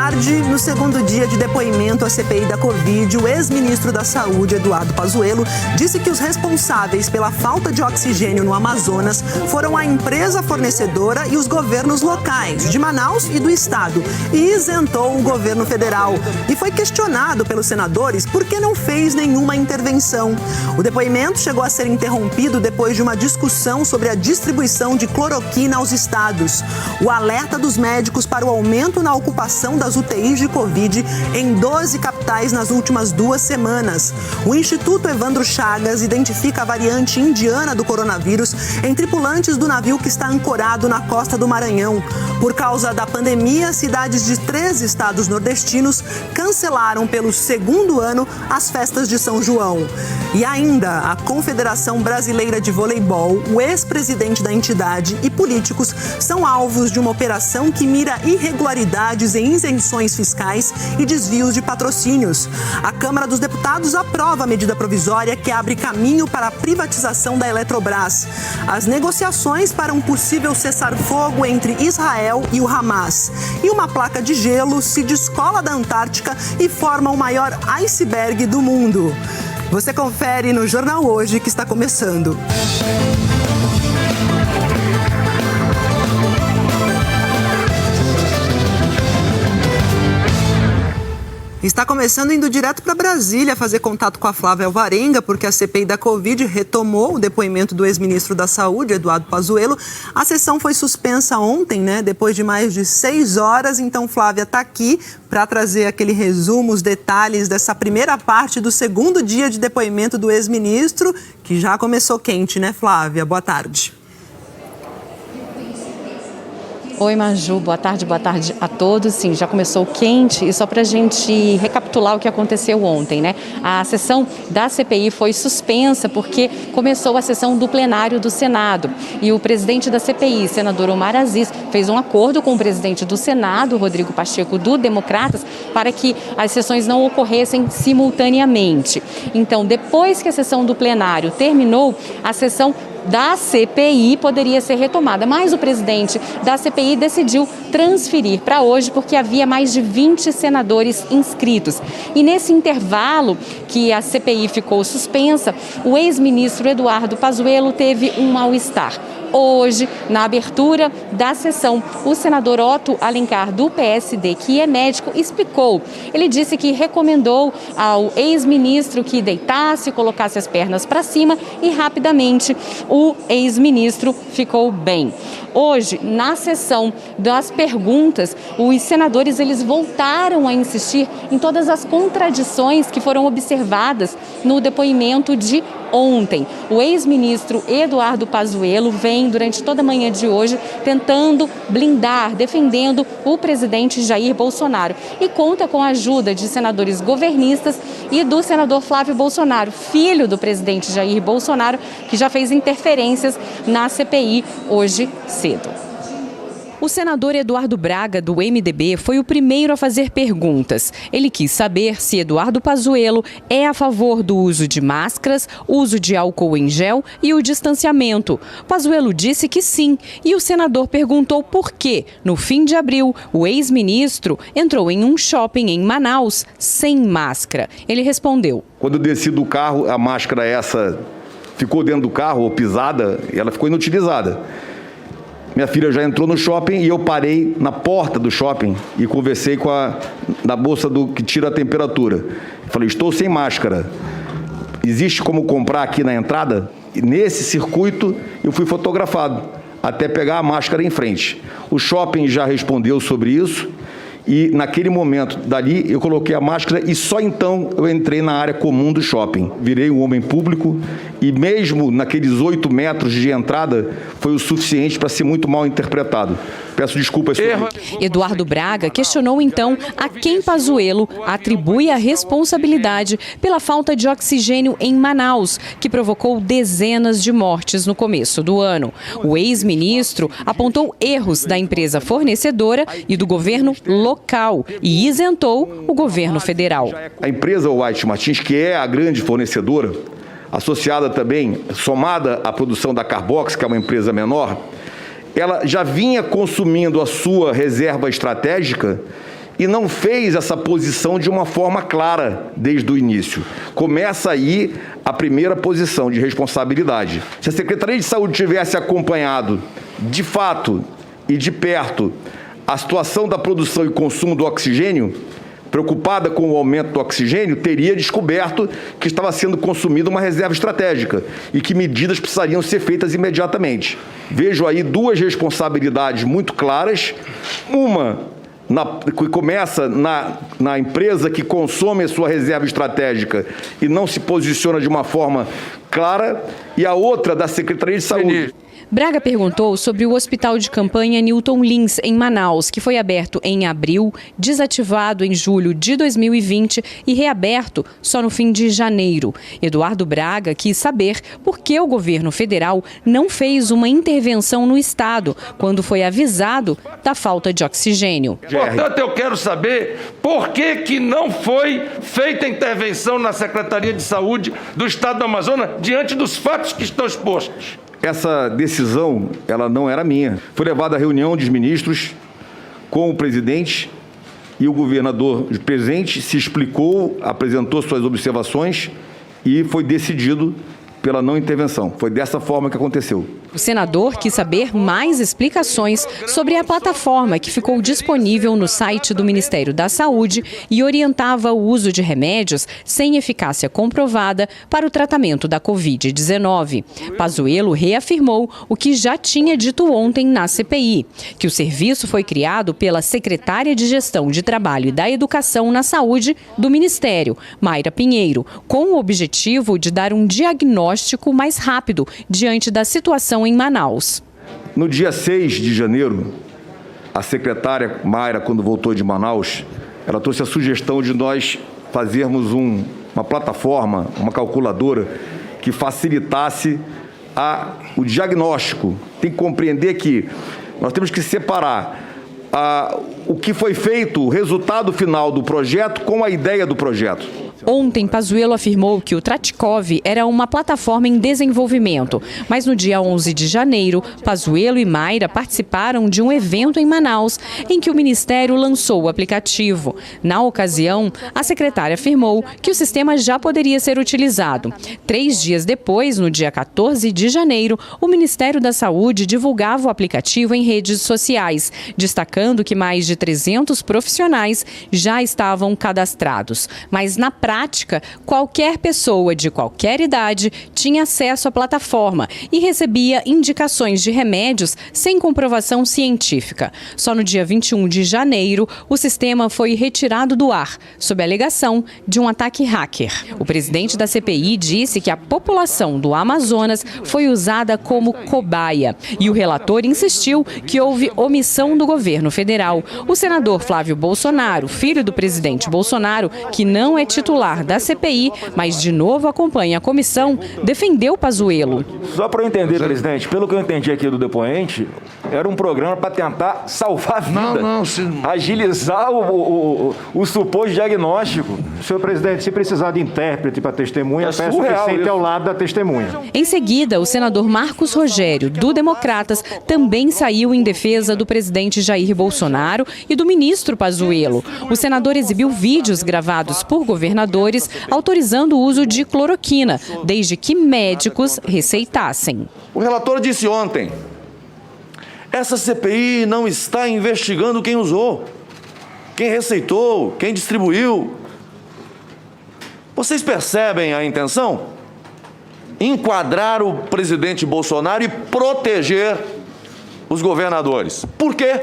tarde. No segundo dia de depoimento à CPI da Covid, o ex-ministro da Saúde, Eduardo Pazuello, disse que os responsáveis pela falta de oxigênio no Amazonas foram a empresa fornecedora e os governos locais, de Manaus e do estado, e isentou o governo federal. E foi questionado pelos senadores por que não fez nenhuma intervenção. O depoimento chegou a ser interrompido depois de uma discussão sobre a distribuição de cloroquina aos estados. O alerta dos médicos para o aumento na ocupação das UTIs de Covid em 12 capitais nas últimas 2 semanas. O Instituto Evandro Chagas identifica a variante indiana do coronavírus em tripulantes do navio que está ancorado na costa do Maranhão. Por causa da pandemia, cidades de 3 estados nordestinos cancelaram pelo segundo ano as festas de São João. E ainda, a Confederação Brasileira de Voleibol, o ex-presidente da entidade e políticos são alvos de uma operação que mira irregularidades em isenções fiscais e desvios de patrocínios. A Câmara dos Deputados aprova a medida provisória que abre caminho para a privatização da Eletrobras. As negociações para um possível cessar-fogo entre Israel e o Hamas. E uma placa de gelo se descola da Antártica e forma o maior iceberg do mundo. Você confere no Jornal Hoje, que está começando. Está começando indo direto para Brasília fazer contato com a Flávia Alvarenga, porque a CPI da Covid retomou o depoimento do ex-ministro da Saúde, Eduardo Pazuello. A sessão foi suspensa ontem, depois de mais de 6 horas. Então, Flávia está aqui para trazer aquele resumo, os detalhes dessa primeira parte do segundo dia de depoimento do ex-ministro, que já começou quente, né, Flávia? Boa tarde. Oi, Maju, boa tarde a todos. Sim, já começou quente e só para a gente recapitular o que aconteceu ontem, A sessão da CPI foi suspensa porque começou a sessão do plenário do Senado e o presidente da CPI, senador Omar Aziz, fez um acordo com o presidente do Senado, Rodrigo Pacheco, do Democratas, para que as sessões não ocorressem simultaneamente. Então, depois que a sessão do plenário terminou, a sessão da CPI poderia ser retomada, mas o presidente da CPI decidiu transferir para hoje porque havia mais de 20 senadores inscritos. E nesse intervalo que a CPI ficou suspensa, o ex-ministro Eduardo Pazuello teve um mal-estar. Hoje, na abertura da sessão, o senador Otto Alencar, do PSD, que é médico, explicou. Ele disse que recomendou ao ex-ministro que deitasse, colocasse as pernas para cima e, rapidamente, o ex-ministro ficou bem. Hoje, na sessão das perguntas, os senadores eles voltaram a insistir em todas as contradições que foram observadas no depoimento de ontem. O ex-ministro Eduardo Pazuello vem, durante toda a manhã de hoje, tentando blindar, defendendo o presidente Jair Bolsonaro. E conta com a ajuda de senadores governistas e do senador Flávio Bolsonaro, filho do presidente Jair Bolsonaro, que já fez interferências na CPI hoje cedo. O senador Eduardo Braga, do MDB, foi o primeiro a fazer perguntas. Ele quis saber se Eduardo Pazuello é a favor do uso de máscaras, uso de álcool em gel e o distanciamento. Pazuello disse que sim, e o senador perguntou por que, no fim de abril, o ex-ministro entrou em um shopping em Manaus sem máscara. Ele respondeu: quando eu desci do carro, a máscara essa ficou dentro do carro, ou pisada, e ela ficou inutilizada. Minha filha já entrou no shopping e eu parei na porta do shopping e conversei na bolsa que tira a temperatura. Falei, estou sem máscara. Existe como comprar aqui na entrada? E nesse circuito eu fui fotografado até pegar a máscara em frente. O shopping já respondeu sobre isso. E naquele momento, dali, eu coloquei a máscara e só então eu entrei na área comum do shopping. Virei um homem público e mesmo naqueles 8 metros de entrada foi o suficiente para ser muito mal interpretado. Peço desculpas. Eduardo Braga questionou então a quem Pazuello atribui a responsabilidade pela falta de oxigênio em Manaus, que provocou dezenas de mortes no começo do ano. O ex-ministro apontou erros da empresa fornecedora e do governo local e isentou o governo federal. A empresa White Martins, que é a grande fornecedora, associada também, somada à produção da Carbox, que é uma empresa menor, ela já vinha consumindo a sua reserva estratégica e não fez essa posição de uma forma clara desde o início. Começa aí a primeira posição de responsabilidade. Se a Secretaria de Saúde tivesse acompanhado, de fato e de perto, a situação da produção e consumo do oxigênio, preocupada com o aumento do oxigênio, teria descoberto que estava sendo consumida uma reserva estratégica e que medidas precisariam ser feitas imediatamente. Vejo aí duas responsabilidades muito claras, uma que começa na empresa que consome a sua reserva estratégica e não se posiciona de uma forma clara, e a outra da Secretaria de Saúde. Braga perguntou sobre o hospital de campanha Newton Lins, em Manaus, que foi aberto em abril, desativado em julho de 2020 e reaberto só no fim de janeiro. Eduardo Braga quis saber por que o governo federal não fez uma intervenção no estado quando foi avisado da falta de oxigênio. Portanto, eu quero saber por que não foi feita intervenção na Secretaria de Saúde do Estado do Amazonas diante dos fatos que estão expostos. Essa decisão, ela não era minha. Foi levada à reunião dos ministros com o presidente e o governador presente se explicou, apresentou suas observações e foi decidido pela não intervenção. Foi dessa forma que aconteceu. O senador quis saber mais explicações sobre a plataforma que ficou disponível no site do Ministério da Saúde e orientava o uso de remédios sem eficácia comprovada para o tratamento da Covid-19. Pazuello reafirmou o que já tinha dito ontem na CPI, que o serviço foi criado pela secretária de Gestão de Trabalho e da Educação na Saúde do Ministério, Mayra Pinheiro, com o objetivo de dar um diagnóstico mais rápido diante da situação em Manaus. No dia 6 de janeiro, a secretária Mayra, quando voltou de Manaus, ela trouxe a sugestão de nós fazermos uma plataforma, uma calculadora que facilitasse o diagnóstico. Tem que compreender que nós temos que separar o que foi feito, o resultado final do projeto com a ideia do projeto. Ontem, Pazuello afirmou que o Tratikov era uma plataforma em desenvolvimento, mas no dia 11 de janeiro, Pazuello e Mayra participaram de um evento em Manaus, em que o Ministério lançou o aplicativo. Na ocasião, a secretária afirmou que o sistema já poderia ser utilizado. 3 dias depois, no dia 14 de janeiro, o Ministério da Saúde divulgava o aplicativo em redes sociais, destacando que mais de 300 profissionais já estavam cadastrados. Mas na prática, qualquer pessoa de qualquer idade tinha acesso à plataforma e recebia indicações de remédios sem comprovação científica. Só no dia 21 de janeiro, o sistema foi retirado do ar, sob a alegação de um ataque hacker. O presidente da CPI disse que a população do Amazonas foi usada como cobaia. E o relator insistiu que houve omissão do governo federal. O senador Flávio Bolsonaro, filho do presidente Bolsonaro, que não é titular da CPI, mas de novo acompanha a comissão, defendeu Pazuello. Só para eu entender, presidente, pelo que eu entendi aqui do depoente, era um programa para tentar salvar a vida, agilizar o suposto diagnóstico. Senhor presidente, se precisar de intérprete para testemunha, peço que sente ao lado da testemunha. Em seguida, o senador Marcos Rogério, do Democratas, também saiu em defesa do presidente Jair Bolsonaro e do ministro Pazuello. O senador exibiu vídeos gravados por governadores autorizando o uso de cloroquina, desde que médicos receitassem. O relator disse ontem, essa CPI não está investigando quem usou, quem receitou, quem distribuiu. Vocês percebem a intenção? Enquadrar o presidente Bolsonaro e proteger os governadores. Por quê?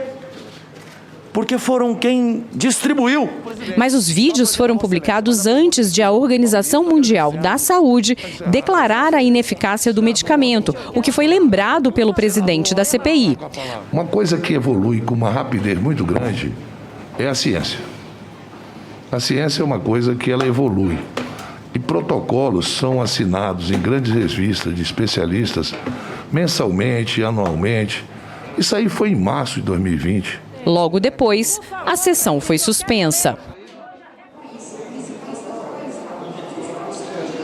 Porque foram quem distribuiu. Mas os vídeos foram publicados antes de a Organização Mundial da Saúde declarar a ineficácia do medicamento, o que foi lembrado pelo presidente da CPI. Uma coisa que evolui com uma rapidez muito grande é a ciência. A ciência é uma coisa que ela evolui. E protocolos são assinados em grandes revistas de especialistas mensalmente, anualmente. Isso aí foi em março de 2020. Logo depois, a sessão foi suspensa.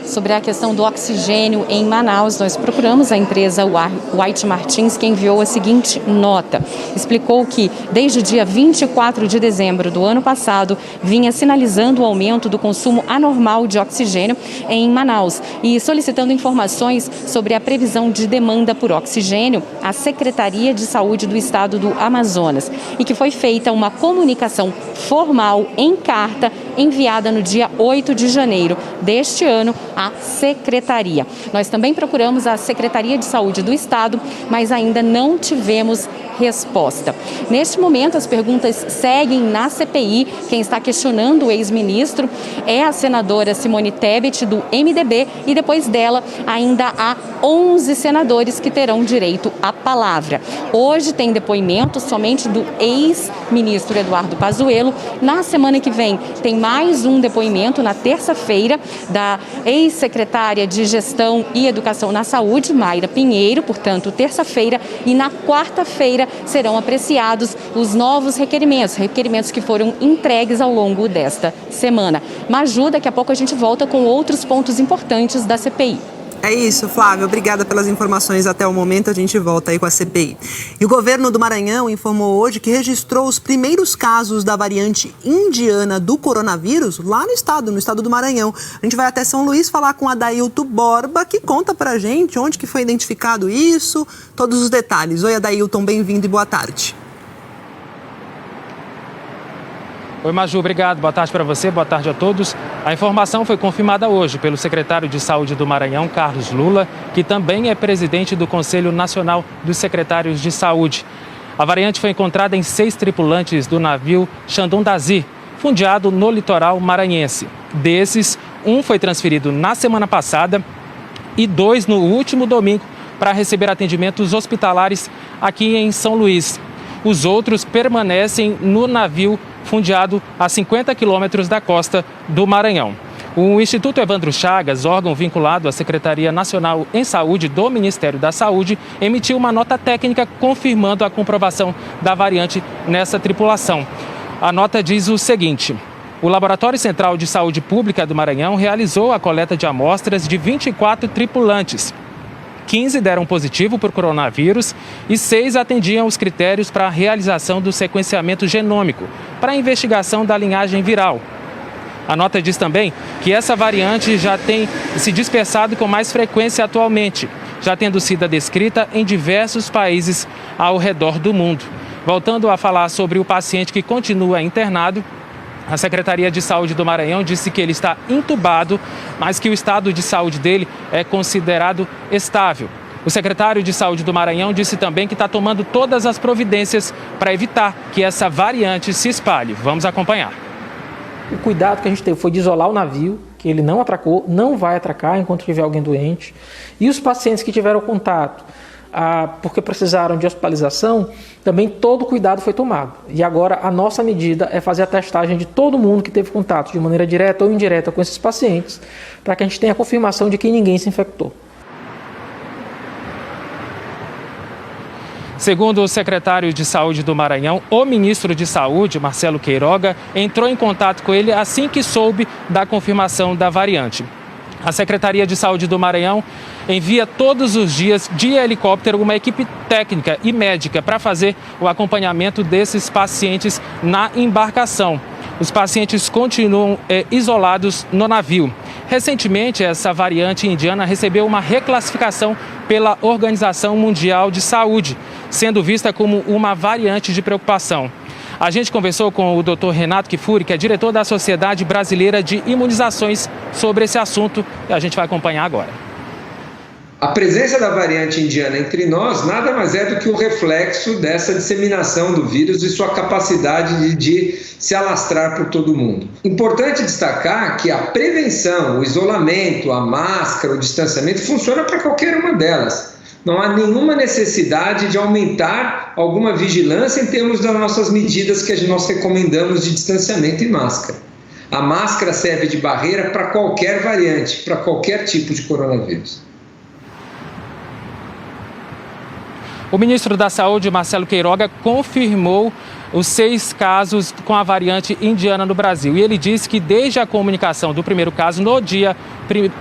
sobre a questão do oxigênio em Manaus. Nós procuramos a empresa White Martins, que enviou a seguinte nota. Explicou que, desde o dia 24 de dezembro do ano passado, vinha sinalizando o aumento do consumo anormal de oxigênio em Manaus e solicitando informações sobre a previsão de demanda por oxigênio à Secretaria de Saúde do Estado do Amazonas e que foi feita uma comunicação formal em carta enviada no dia 8 de janeiro deste ano à Secretaria. Nós também procuramos a Secretaria de Saúde do Estado, mas ainda não tivemos resposta. Neste momento, as perguntas seguem na CPI. Quem está questionando o ex-ministro é a senadora Simone Tebet, do MDB, e depois dela ainda há 11 senadores que terão direito à palavra. Hoje tem depoimento somente do ex-ministro Eduardo Pazuello. Na semana que vem tem mais um depoimento, na terça-feira, da ex-secretária de Gestão e Educação na Saúde, Mayra Pinheiro, portanto, terça-feira, e na quarta-feira serão apreciados os novos requerimentos que foram entregues ao longo desta semana. Maju, daqui a pouco a gente volta com outros pontos importantes da CPI. É isso, Flávia. Obrigada pelas informações até o momento. A gente volta aí com a CPI. E o governo do Maranhão informou hoje que registrou os primeiros casos da variante indiana do coronavírus lá no estado do Maranhão. A gente vai até São Luís falar com a Adailton Borba, que conta pra gente onde que foi identificado isso, todos os detalhes. Oi, Adailton, bem-vindo e boa tarde. Oi, Maju, obrigado. Boa tarde para você, boa tarde a todos. A informação foi confirmada hoje pelo secretário de Saúde do Maranhão, Carlos Lula, que também é presidente do Conselho Nacional dos Secretários de Saúde. A variante foi encontrada em 6 tripulantes do navio Xandão-Dazi, fundeado no litoral maranhense. Desses, um foi transferido na semana passada e 2 no último domingo para receber atendimentos hospitalares aqui em São Luís. Os outros permanecem no navio fundeado a 50 quilômetros da costa do Maranhão. O Instituto Evandro Chagas, órgão vinculado à Secretaria Nacional em Saúde do Ministério da Saúde, emitiu uma nota técnica confirmando a comprovação da variante nessa tripulação. A nota diz o seguinte: o Laboratório Central de Saúde Pública do Maranhão realizou a coleta de amostras de 24 tripulantes. 15 deram positivo por coronavírus e 6 atendiam os critérios para a realização do sequenciamento genômico para a investigação da linhagem viral. A nota diz também que essa variante já tem se dispersado com mais frequência atualmente, já tendo sido descrita em diversos países ao redor do mundo. Voltando a falar sobre o paciente que continua internado, a Secretaria de Saúde do Maranhão disse que ele está entubado, mas que o estado de saúde dele é considerado estável. O secretário de Saúde do Maranhão disse também que está tomando todas as providências para evitar que essa variante se espalhe. Vamos acompanhar. O cuidado que a gente teve foi de isolar o navio, que ele não atracou, não vai atracar enquanto tiver alguém doente. E os pacientes que tiveram contato, porque precisaram de hospitalização, também todo cuidado foi tomado. E agora a nossa medida é fazer a testagem de todo mundo que teve contato de maneira direta ou indireta com esses pacientes, para que a gente tenha a confirmação de que ninguém se infectou. Segundo o secretário de Saúde do Maranhão, o ministro de Saúde, Marcelo Queiroga, entrou em contato com ele assim que soube da confirmação da variante. A Secretaria de Saúde do Maranhão envia todos os dias de helicóptero uma equipe técnica e médica para fazer o acompanhamento desses pacientes na embarcação. Os pacientes continuam isolados no navio. Recentemente, essa variante indiana recebeu uma reclassificação pela Organização Mundial de Saúde, sendo vista como uma variante de preocupação. A gente conversou com o Dr. Renato Kifuri, que é diretor da Sociedade Brasileira de Imunizações, sobre esse assunto, e a gente vai acompanhar agora. A presença da variante indiana entre nós nada mais é do que um reflexo dessa disseminação do vírus e sua capacidade de se alastrar por todo mundo. Importante destacar que a prevenção, o isolamento, a máscara, o distanciamento funciona para qualquer uma delas. Não há nenhuma necessidade de aumentar alguma vigilância em termos das nossas medidas que nós recomendamos de distanciamento e máscara. A máscara serve de barreira para qualquer variante, para qualquer tipo de coronavírus. O ministro da Saúde, Marcelo Queiroga, confirmou os 6 casos com a variante indiana no Brasil. E ele disse que desde a comunicação do primeiro caso, no dia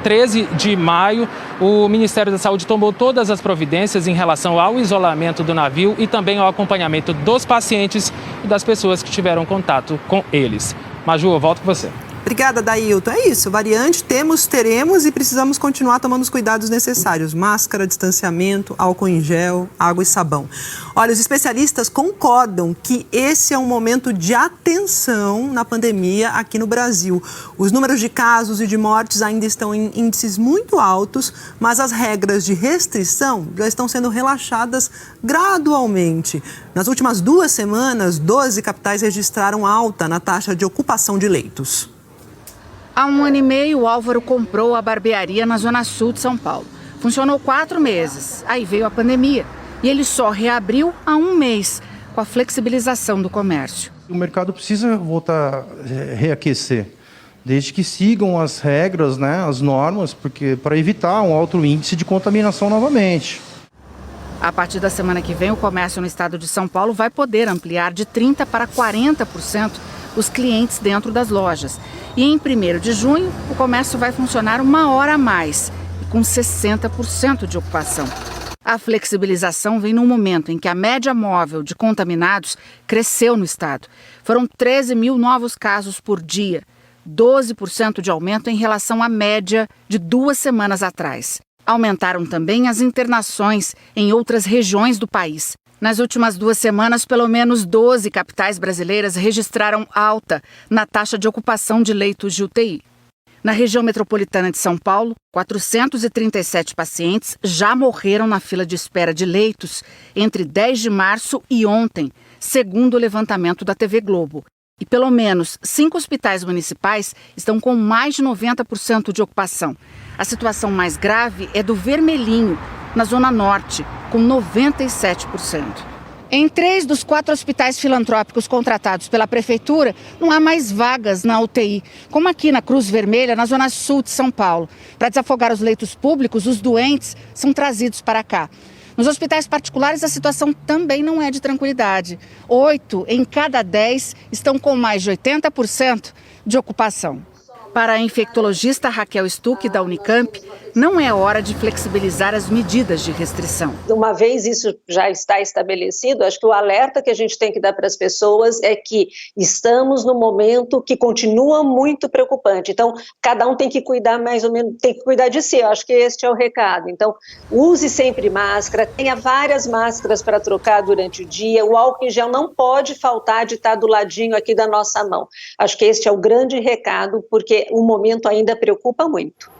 13 de maio, o Ministério da Saúde tomou todas as providências em relação ao isolamento do navio e também ao acompanhamento dos pacientes e das pessoas que tiveram contato com eles. Maju, eu volto com você. Obrigada, Dailton. É isso, variante teremos e precisamos continuar tomando os cuidados necessários. Máscara, distanciamento, álcool em gel, água e sabão. Olha, os especialistas concordam que esse é um momento de atenção na pandemia aqui no Brasil. Os números de casos e de mortes ainda estão em índices muito altos, mas as regras de restrição já estão sendo relaxadas gradualmente. Nas últimas 2 semanas, 12 capitais registraram alta na taxa de ocupação de leitos. Há 1 ano e meio, o Álvaro comprou a barbearia na Zona Sul de São Paulo. Funcionou 4 meses, aí veio a pandemia. E ele só reabriu há 1 mês, com a flexibilização do comércio. O mercado precisa voltar a reaquecer, desde que sigam as regras, né, as normas, porque para evitar um alto índice de contaminação novamente. A partir da semana que vem, o comércio no estado de São Paulo vai poder ampliar de 30% para 40% os clientes dentro das lojas. E em 1º de junho, o comércio vai funcionar 1 hora a mais, com 60% de ocupação. A flexibilização vem num momento em que a média móvel de contaminados cresceu no estado. Foram 13 mil novos casos por dia, 12% de aumento em relação à média de 2 semanas atrás. Aumentaram também as internações em outras regiões do país. Nas últimas 2 semanas, pelo menos 12 capitais brasileiras registraram alta na taxa de ocupação de leitos de UTI. Na região metropolitana de São Paulo, 437 pacientes já morreram na fila de espera de leitos entre 10 de março e ontem, segundo o levantamento da TV Globo. E pelo menos 5 hospitais municipais estão com mais de 90% de ocupação. A situação mais grave é do Vermelhinho, na Zona Norte, com 97%. Em 3 dos 4 hospitais filantrópicos contratados pela Prefeitura, não há mais vagas na UTI, como aqui na Cruz Vermelha, na Zona Sul de São Paulo. Para desafogar os leitos públicos, os doentes são trazidos para cá. Nos hospitais particulares, a situação também não é de tranquilidade. 8 em cada 10 estão com mais de 80% de ocupação. Para a infectologista Raquel Stuck, da Unicamp, não é hora de flexibilizar as medidas de restrição. Uma vez isso já está estabelecido, acho que o alerta que a gente tem que dar para as pessoas é que estamos num momento que continua muito preocupante. Então, cada um tem que cuidar mais ou menos, tem que cuidar de si. Eu acho que este é o recado. Então, use sempre máscara, tenha várias máscaras para trocar durante o dia. O álcool em gel não pode faltar de estar do ladinho aqui da nossa mão. Acho que este é o grande recado, porque o momento ainda preocupa muito.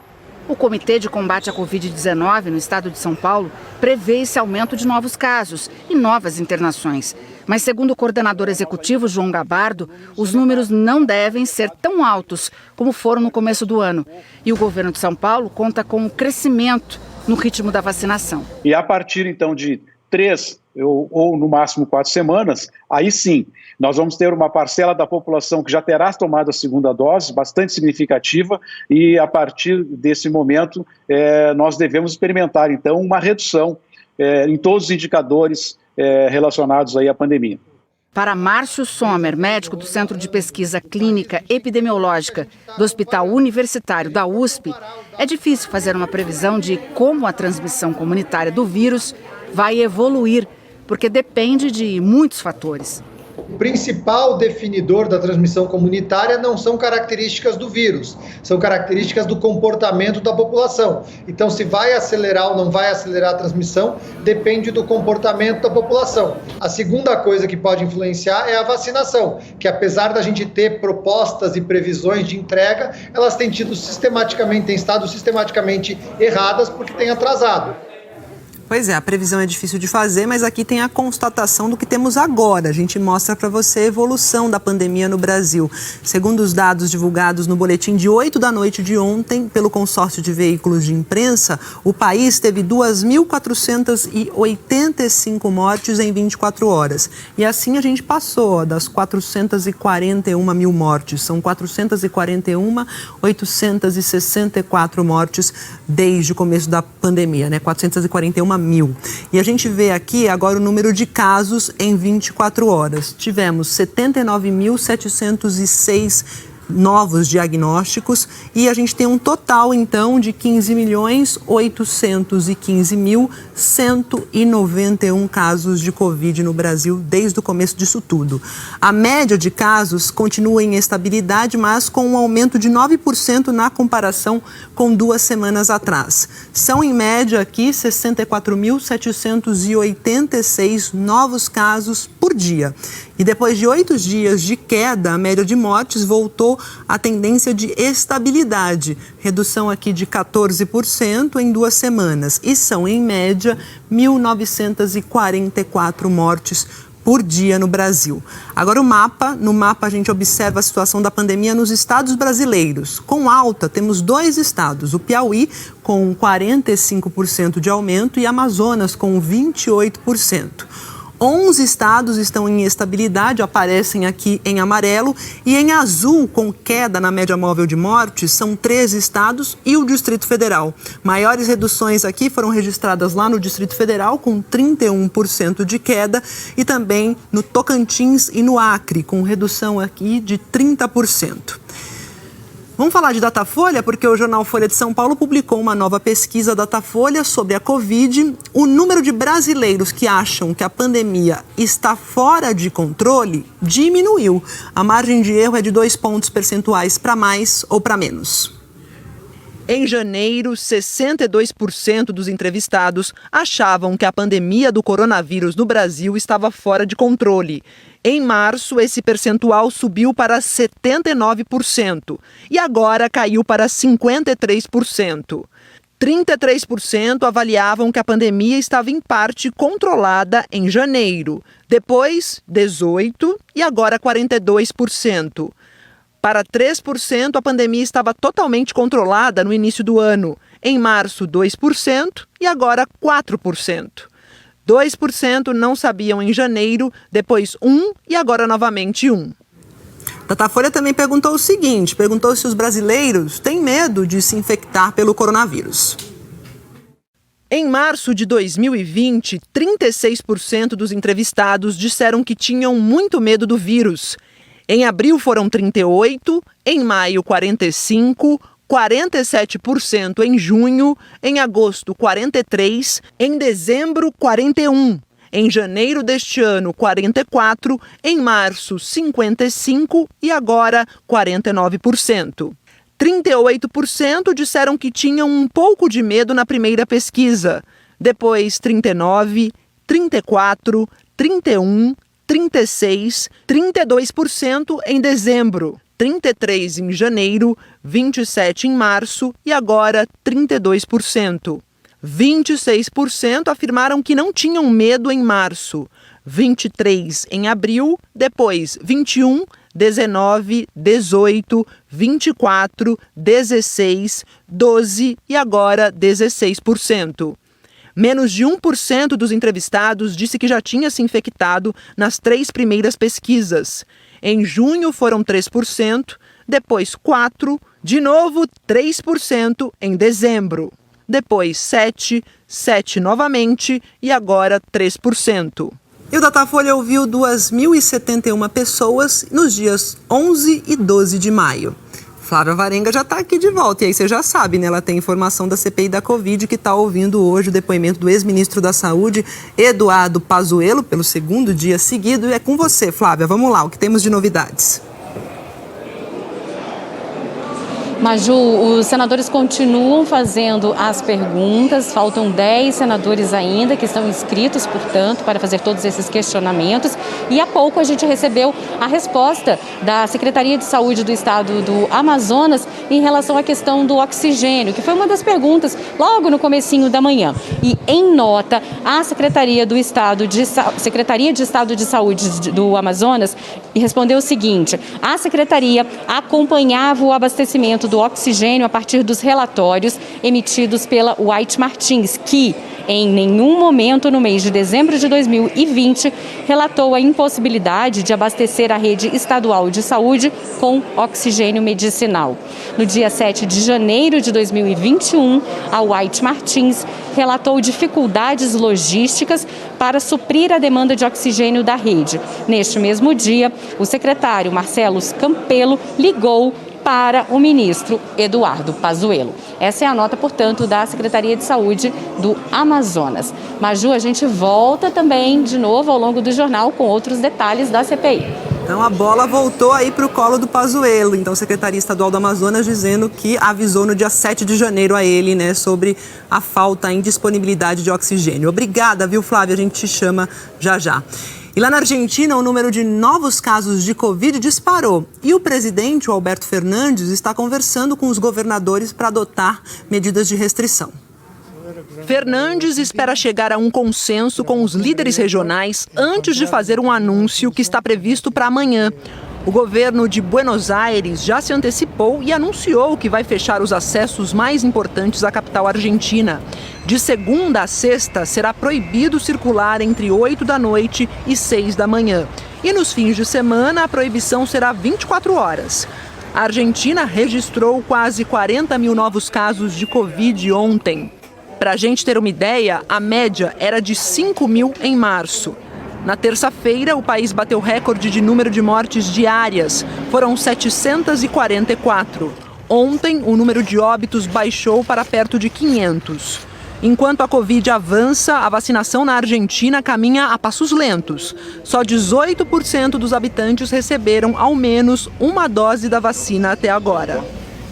O Comitê de Combate à Covid-19 no estado de São Paulo prevê esse aumento de novos casos e novas internações. Mas, segundo o coordenador executivo João Gabardo, os números não devem ser tão altos como foram no começo do ano. E o governo de São Paulo conta com um crescimento no ritmo da vacinação. E a partir, então, de 3 ou no máximo 4 semanas, aí sim, nós vamos ter uma parcela da população que já terá tomado a 2ª dose, bastante significativa, e a partir desse momento nós devemos experimentar, então, uma redução em todos os indicadores relacionados aí à pandemia. Para Márcio Sommer, médico do Centro de Pesquisa Clínica Epidemiológica do Hospital Universitário da USP, é difícil fazer uma previsão de como a transmissão comunitária do vírus vai evoluir, porque depende de muitos fatores. O principal definidor da transmissão comunitária não são características do vírus, são características do comportamento da população. Então, se vai acelerar ou não vai acelerar a transmissão, depende do comportamento da população. A segunda coisa que pode influenciar é a vacinação, que apesar da gente ter propostas e previsões de entrega, elas têm estado sistematicamente erradas porque têm atrasado. Pois é, a previsão é difícil de fazer, mas aqui tem a constatação do que temos agora. A gente mostra para você a evolução da pandemia no Brasil. Segundo os dados divulgados no boletim de 8 da noite de ontem, pelo consórcio de veículos de imprensa, o país teve 2.485 mortes em 24 horas. E assim a gente passou das 441 mil mortes. São 441.864 mortes desde o começo da pandemia, né? 441 mil. E a gente vê aqui agora o número de casos em 24 horas. Tivemos 79.706 novos diagnósticos e a gente tem um total, então, de 15.815.191 casos de Covid no Brasil desde o começo disso tudo. A média de casos continua em estabilidade, mas com um aumento de 9% na comparação com 2 semanas atrás. São, em média, aqui 64.786 novos casos por dia. E depois de 8 dias de queda, a média de mortes voltou à tendência de estabilidade. Redução aqui de 14% em 2 semanas. E são, em média, 1.944 mortes por dia no Brasil. Agora no mapa a gente observa a situação da pandemia nos estados brasileiros. Com alta, temos 2 estados, o Piauí com 45% de aumento e Amazonas com 28%. 11 estados estão em estabilidade, aparecem aqui em amarelo, e em azul, com queda na média móvel de mortes, são 13 estados e o Distrito Federal. Maiores reduções aqui foram registradas lá no Distrito Federal, com 31% de queda, e também no Tocantins e no Acre, com redução aqui de 30%. Vamos falar de Datafolha, porque o jornal Folha de São Paulo publicou uma nova pesquisa Datafolha sobre a Covid. O número de brasileiros que acham que a pandemia está fora de controle diminuiu. A margem de erro é de 2 pontos percentuais para mais ou para menos. Em janeiro, 62% dos entrevistados achavam que a pandemia do coronavírus no Brasil estava fora de controle. Em março, esse percentual subiu para 79% e agora caiu para 53%. 33% avaliavam que a pandemia estava em parte controlada em janeiro. Depois, 18% e agora 42%. Para 3%, a pandemia estava totalmente controlada no início do ano. Em março, 2% e agora 4%. 2% não sabiam em janeiro, depois 1% e agora novamente 1%. Datafolha também perguntou o seguinte, perguntou se os brasileiros têm medo de se infectar pelo coronavírus. Em março de 2020, 36% dos entrevistados disseram que tinham muito medo do vírus. Em abril foram 38%, em maio 45%, 47% em junho, em agosto 43%, em dezembro 41%, em janeiro deste ano 44%, em março 55% e agora 49%. 38% disseram que tinham um pouco de medo na primeira pesquisa, depois 39%, 34%, 31%, 36%, 32% em dezembro, 33% em janeiro, 27% em março e agora 32%. 26% afirmaram que não tinham medo em março, 23% em abril, depois 21%, 19%, 18%, 24%, 16%, 12% e agora 16%. Menos de 1% dos entrevistados disse que já tinha se infectado nas 3 primeiras pesquisas. Em junho foram 3%, depois 4%, de novo 3% em dezembro. Depois 7%, 7% novamente e agora 3%. E o Datafolha ouviu 2.071 pessoas nos dias 11 e 12 de maio. Flávia Varenga já está aqui de volta, e aí você já sabe, né? Ela tem informação da CPI da Covid, que está ouvindo hoje o depoimento do ex-ministro da Saúde, Eduardo Pazuello, pelo 2º dia seguido. E é com você, Flávia. Vamos lá, o que temos de novidades? Maju, os senadores continuam fazendo as perguntas, faltam 10 senadores ainda que estão inscritos, portanto, para fazer todos esses questionamentos. E há pouco a gente recebeu a resposta da Secretaria de Saúde do Estado do Amazonas em relação à questão do oxigênio, que foi uma das perguntas logo no comecinho da manhã. E em nota, a Secretaria de Estado de Saúde do Amazonas respondeu o seguinte: a Secretaria acompanhava o abastecimento do oxigênio a partir dos relatórios emitidos pela White Martins, que em nenhum momento no mês de dezembro de 2020, relatou a impossibilidade de abastecer a rede estadual de saúde com oxigênio medicinal. No dia 7 de janeiro de 2021, a White Martins relatou dificuldades logísticas para suprir a demanda de oxigênio da rede. Neste mesmo dia, o secretário Marcelo Campelo ligou para o ministro Eduardo Pazuello. Essa é a nota, portanto, da Secretaria de Saúde do Amazonas. Maju, a gente volta também de novo ao longo do jornal com outros detalhes da CPI. Então a bola voltou aí para o colo do Pazuello. Então a Secretaria Estadual do Amazonas dizendo que avisou no dia 7 de janeiro a ele, né, sobre a falta, a indisponibilidade de oxigênio. Obrigada, viu, Flávia? A gente te chama já já. E lá na Argentina, o número de novos casos de Covid disparou. E o presidente, o Alberto Fernandes, está conversando com os governadores para adotar medidas de restrição. Fernandes espera chegar a um consenso com os líderes regionais antes de fazer um anúncio que está previsto para amanhã. O governo de Buenos Aires já se antecipou e anunciou que vai fechar os acessos mais importantes à capital argentina. De segunda a sexta, será proibido circular entre 8 da noite e 6 da manhã. E nos fins de semana, a proibição será 24 horas. A Argentina registrou quase 40 mil novos casos de Covid ontem. Para a gente ter uma ideia, a média era de 5 mil em março. Na terça-feira, o país bateu recorde de número de mortes diárias. Foram 744. Ontem, o número de óbitos baixou para perto de 500. Enquanto a Covid avança, a vacinação na Argentina caminha a passos lentos. Só 18% dos habitantes receberam ao menos uma dose da vacina até agora.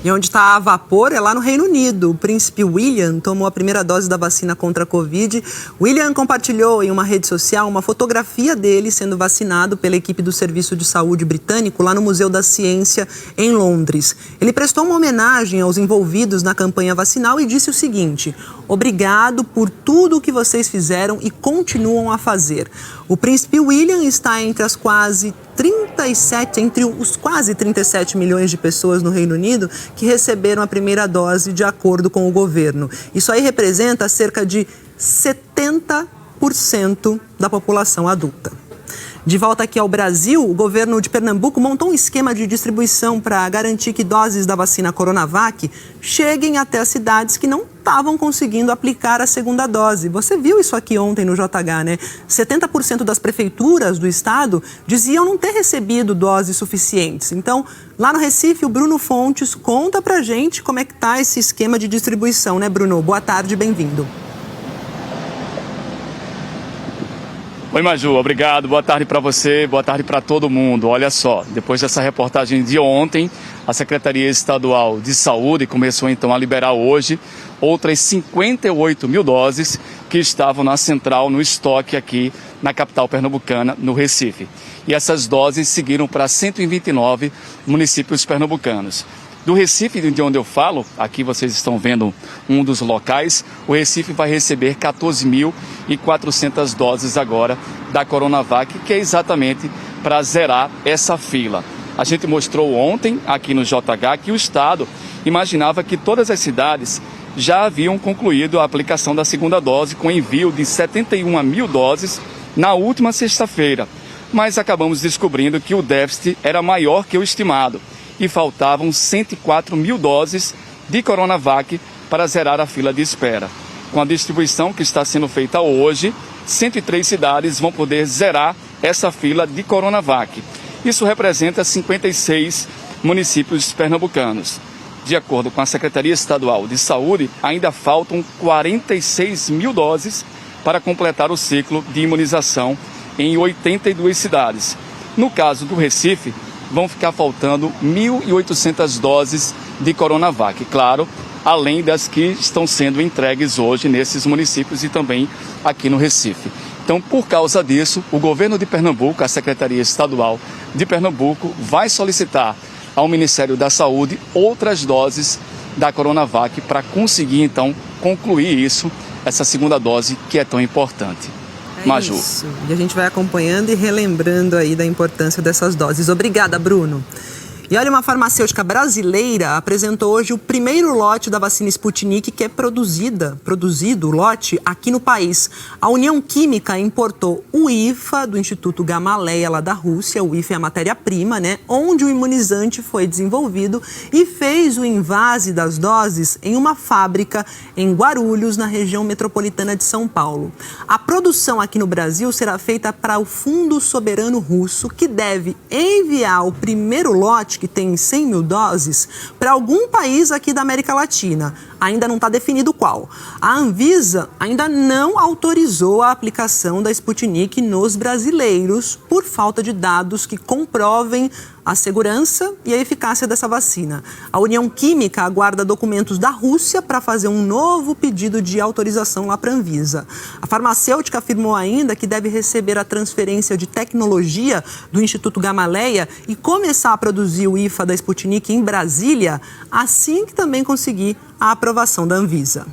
E onde está a vapor é lá no Reino Unido. O príncipe William tomou a primeira dose da vacina contra a Covid. William compartilhou em uma rede social uma fotografia dele sendo vacinado pela equipe do Serviço de Saúde britânico lá no Museu da Ciência, em Londres. Ele prestou uma homenagem aos envolvidos na campanha vacinal e disse o seguinte: obrigado por tudo o que vocês fizeram e continuam a fazer. O príncipe William está entre os quase 37 milhões de pessoas no Reino Unido que receberam a primeira dose de acordo com o governo. Isso aí representa cerca de 70% da população adulta. De volta aqui ao Brasil, o governo de Pernambuco montou um esquema de distribuição para garantir que doses da vacina Coronavac cheguem até as cidades que não estavam conseguindo aplicar a segunda dose. Você viu isso aqui ontem no JH, né? 70% das prefeituras do estado diziam não ter recebido doses suficientes. Então, lá no Recife, o Bruno Fontes conta pra gente como é que tá esse esquema de distribuição, né, Bruno? Boa tarde, bem-vindo. Oi, Maju, obrigado. Boa tarde para você, boa tarde para todo mundo. Olha só, depois dessa reportagem de ontem, a Secretaria Estadual de Saúde começou então a liberar hoje outras 58 mil doses que estavam na central, no estoque aqui na capital pernambucana, no Recife. E essas doses seguiram para 129 municípios pernambucanos. Do Recife, de onde eu falo, aqui vocês estão vendo um dos locais, o Recife vai receber 14.400 doses agora da Coronavac, que é exatamente para zerar essa fila. A gente mostrou ontem, aqui no JH, que o Estado imaginava que todas as cidades já haviam concluído a aplicação da segunda dose, com envio de 71 mil doses na última sexta-feira. Mas acabamos descobrindo que o déficit era maior que o estimado e faltavam 104 mil doses de Coronavac para zerar a fila de espera. Com a distribuição que está sendo feita hoje, 103 cidades vão poder zerar essa fila de Coronavac. Isso representa 56 municípios pernambucanos. De acordo com a Secretaria Estadual de Saúde, ainda faltam 46 mil doses para completar o ciclo de imunização em 82 cidades. No caso do Recife, vão ficar faltando 1.800 doses de Coronavac, claro, além das que estão sendo entregues hoje nesses municípios e também aqui no Recife. Então, por causa disso, o governo de Pernambuco, a Secretaria Estadual de Pernambuco, vai solicitar ao Ministério da Saúde outras doses da Coronavac para conseguir, então, concluir isso, essa segunda dose que é tão importante. Maju. Isso. E a gente vai acompanhando e relembrando aí da importância dessas doses. Obrigada, Bruno. E olha, uma farmacêutica brasileira apresentou hoje o primeiro lote da vacina Sputnik que é produzido o lote aqui no país. A União Química importou o IFA do Instituto Gamaleya lá da Rússia. O IFA é a matéria-prima, né? Onde o imunizante foi desenvolvido e fez o invase das doses em uma fábrica em Guarulhos, na região metropolitana de São Paulo. A produção aqui no Brasil será feita para o Fundo Soberano Russo, que deve enviar o primeiro lote, que tem 100 mil doses, para algum país aqui da América Latina. Ainda não está definido qual. A Anvisa ainda não autorizou a aplicação da Sputnik nos brasileiros por falta de dados que comprovem a segurança e a eficácia dessa vacina. A União Química aguarda documentos da Rússia para fazer um novo pedido de autorização lá para a Anvisa. A farmacêutica afirmou ainda que deve receber a transferência de tecnologia do Instituto Gamaleya e começar a produzir o IFA da Sputnik em Brasília assim que também conseguir a aprovação da Anvisa.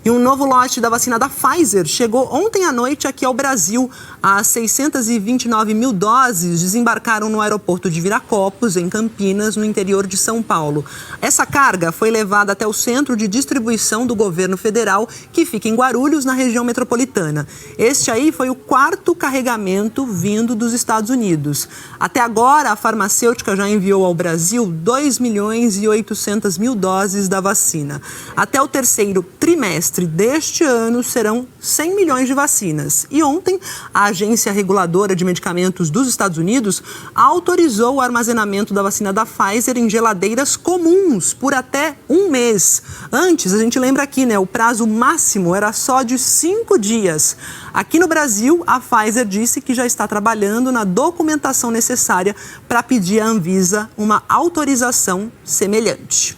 E um novo lote da vacina da Pfizer chegou ontem à noite aqui ao Brasil. As 629 mil doses desembarcaram no aeroporto de Viracopos, em Campinas, no interior de São Paulo. Essa carga foi levada até o centro de distribuição do governo federal, que fica em Guarulhos, na região metropolitana. Este aí foi o 4º carregamento vindo dos Estados Unidos. Até agora, a farmacêutica já enviou ao Brasil 2.800.000 doses da vacina. Até o terceiro trimestre deste ano serão 100 milhões de vacinas. E ontem, a Agência Reguladora de Medicamentos dos Estados Unidos autorizou o armazenamento da vacina da Pfizer em geladeiras comuns por até um mês. Antes, a gente lembra aqui, né, o prazo máximo era só de 5 dias. Aqui no Brasil, a Pfizer disse que já está trabalhando na documentação necessária para pedir à Anvisa uma autorização semelhante.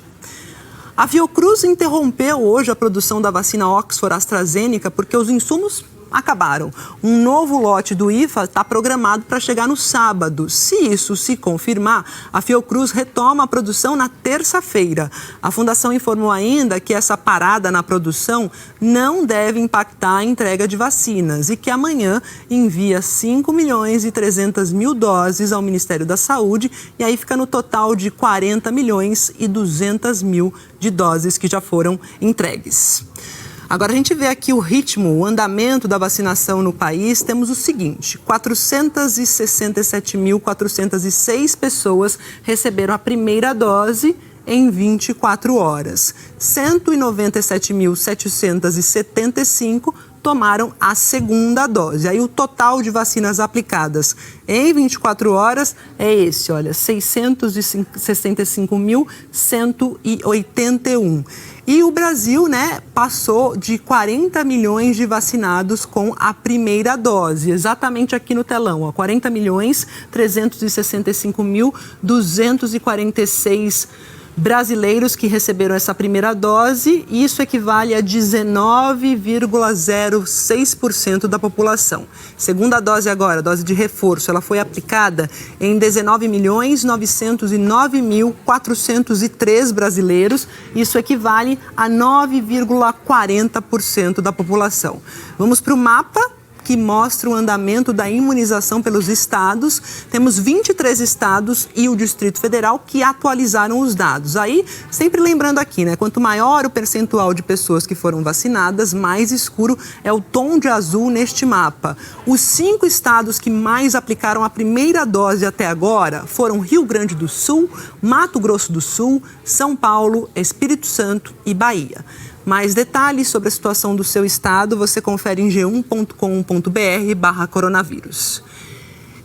A Fiocruz interrompeu hoje a produção da vacina Oxford AstraZeneca porque os insumos acabaram. Um novo lote do IFA está programado para chegar no sábado. Se isso se confirmar, a Fiocruz retoma a produção na terça-feira. A Fundação informou ainda que essa parada na produção não deve impactar a entrega de vacinas e que amanhã envia 5.300.000 doses ao Ministério da Saúde e aí fica no total de 40.200.000 de doses que já foram entregues. Agora a gente vê aqui o ritmo, o andamento da vacinação no país. Temos o seguinte: 467.406 pessoas receberam a primeira dose em 24 horas. 197.775 tomaram a segunda dose. Aí o total de vacinas aplicadas em 24 horas é esse, olha, 665.181. E o Brasil, né, passou de 40 milhões de vacinados com a primeira dose, exatamente aqui no telão, ó, 40.365.246 brasileiros que receberam essa primeira dose, e isso equivale a 19,06% da população. Segunda dose agora, dose de reforço, ela foi aplicada em 19.909.403 brasileiros, isso equivale a 9,40% da população. Vamos para o mapa que mostra o andamento da imunização pelos estados. Temos 23 estados e o Distrito Federal que atualizaram os dados. Aí, sempre lembrando aqui, né? Quanto maior o percentual de pessoas que foram vacinadas, mais escuro é o tom de azul neste mapa. Os 5 estados que mais aplicaram a primeira dose até agora foram Rio Grande do Sul, Mato Grosso do Sul, São Paulo, Espírito Santo e Bahia. Mais detalhes sobre a situação do seu estado você confere em g1.com.br/coronavírus. O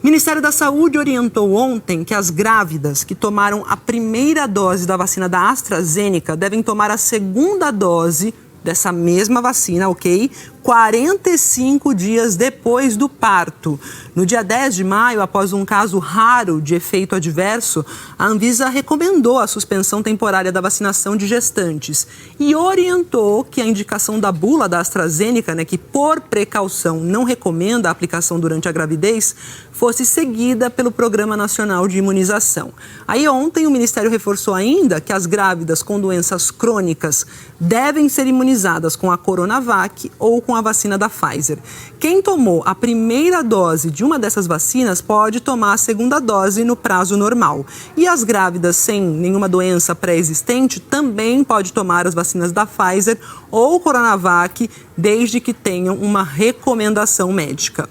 Ministério da Saúde orientou ontem que as grávidas que tomaram a primeira dose da vacina da AstraZeneca devem tomar a segunda dose dessa mesma vacina, ok? 45 dias depois do parto. No dia 10 de maio, após um caso raro de efeito adverso, a Anvisa recomendou a suspensão temporária da vacinação de gestantes e orientou que a indicação da bula da AstraZeneca, né, que por precaução não recomenda a aplicação durante a gravidez, fosse seguida pelo Programa Nacional de Imunização. Aí ontem o Ministério reforçou ainda que as grávidas com doenças crônicas devem ser imunizadas com a Coronavac ou com com a vacina da Pfizer. Quem tomou a primeira dose de uma dessas vacinas pode tomar a segunda dose no prazo normal. E as grávidas sem nenhuma doença pré-existente também pode tomar as vacinas da Pfizer ou Coronavac, desde que tenham uma recomendação médica.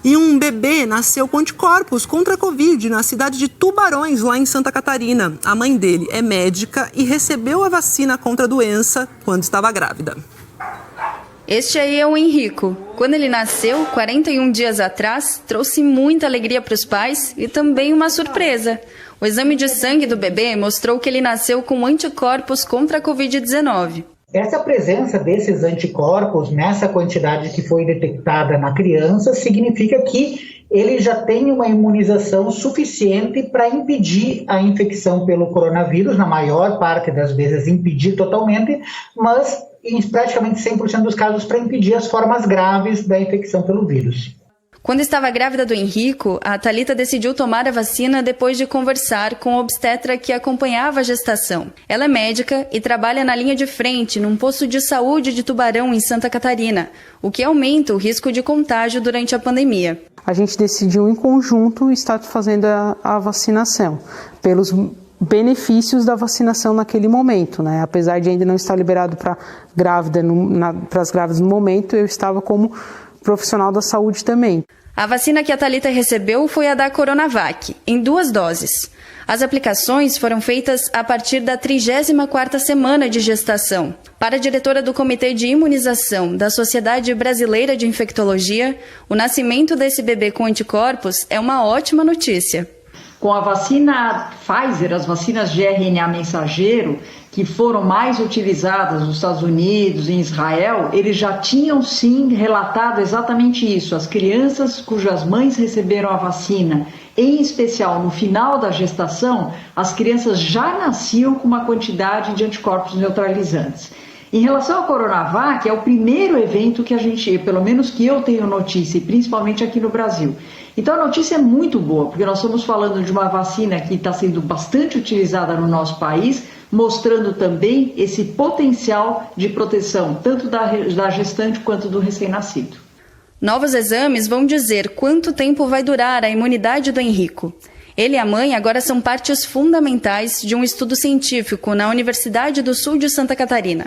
E um bebê nasceu com anticorpos contra a Covid na cidade de Tubarões, lá em Santa Catarina. A mãe dele é médica e recebeu a vacina contra a doença quando estava grávida. Este aí é o Henrico. Quando ele nasceu, 41 dias atrás, trouxe muita alegria para os pais e também uma surpresa. O exame de sangue do bebê mostrou que ele nasceu com anticorpos contra a Covid-19. Essa presença desses anticorpos nessa quantidade que foi detectada na criança significa que ele já tem uma imunização suficiente para impedir a infecção pelo coronavírus, na maior parte das vezes impedir totalmente, mas em praticamente 100% dos casos para impedir as formas graves da infecção pelo vírus. Quando estava grávida do Henrico, a Thalita decidiu tomar a vacina depois de conversar com a obstetra que acompanhava a gestação. Ela é médica e trabalha na linha de frente num posto de saúde de Tubarão, em Santa Catarina, o que aumenta o risco de contágio durante a pandemia. A gente decidiu em conjunto estar fazendo a vacinação, pelos benefícios da vacinação naquele momento, né? Apesar de ainda não estar liberado para as grávidas no momento, eu estava como profissional da saúde também. A vacina que a Thalita recebeu foi a da Coronavac, em 2 doses. As aplicações foram feitas a partir da 34ª semana de gestação. Para a diretora do Comitê de Imunização da Sociedade Brasileira de Infectologia, o nascimento desse bebê com anticorpos é uma ótima notícia. Com a vacina Pfizer, as vacinas de RNA mensageiro, que foram mais utilizadas nos Estados Unidos e em Israel, eles já tinham sim relatado exatamente isso. As crianças cujas mães receberam a vacina, em especial no final da gestação, as crianças já nasciam com uma quantidade de anticorpos neutralizantes. Em relação ao Coronavac, é o primeiro evento que a gente, pelo menos que eu tenho notícia, e principalmente aqui no Brasil. Então a notícia é muito boa, porque nós estamos falando de uma vacina que está sendo bastante utilizada no nosso país, mostrando também esse potencial de proteção, tanto da gestante quanto do recém-nascido. Novos exames vão dizer quanto tempo vai durar a imunidade do Henrico. Ele e a mãe agora são partes fundamentais de um estudo científico na Universidade do Sul de Santa Catarina.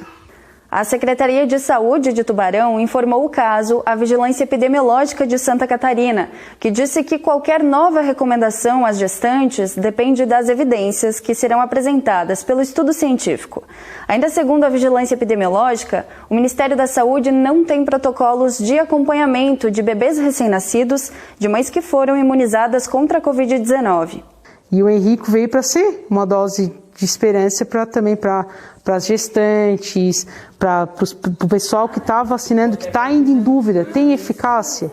A Secretaria de Saúde de Tubarão informou o caso à Vigilância Epidemiológica de Santa Catarina, que disse que qualquer nova recomendação às gestantes depende das evidências que serão apresentadas pelo estudo científico. Ainda segundo a Vigilância Epidemiológica, o Ministério da Saúde não tem protocolos de acompanhamento de bebês recém-nascidos de mães que foram imunizadas contra a Covid-19. E o Henrico veio para ser uma dose de esperança também para as gestantes, para o pessoal que está vacinando, que está ainda em dúvida, tem eficácia?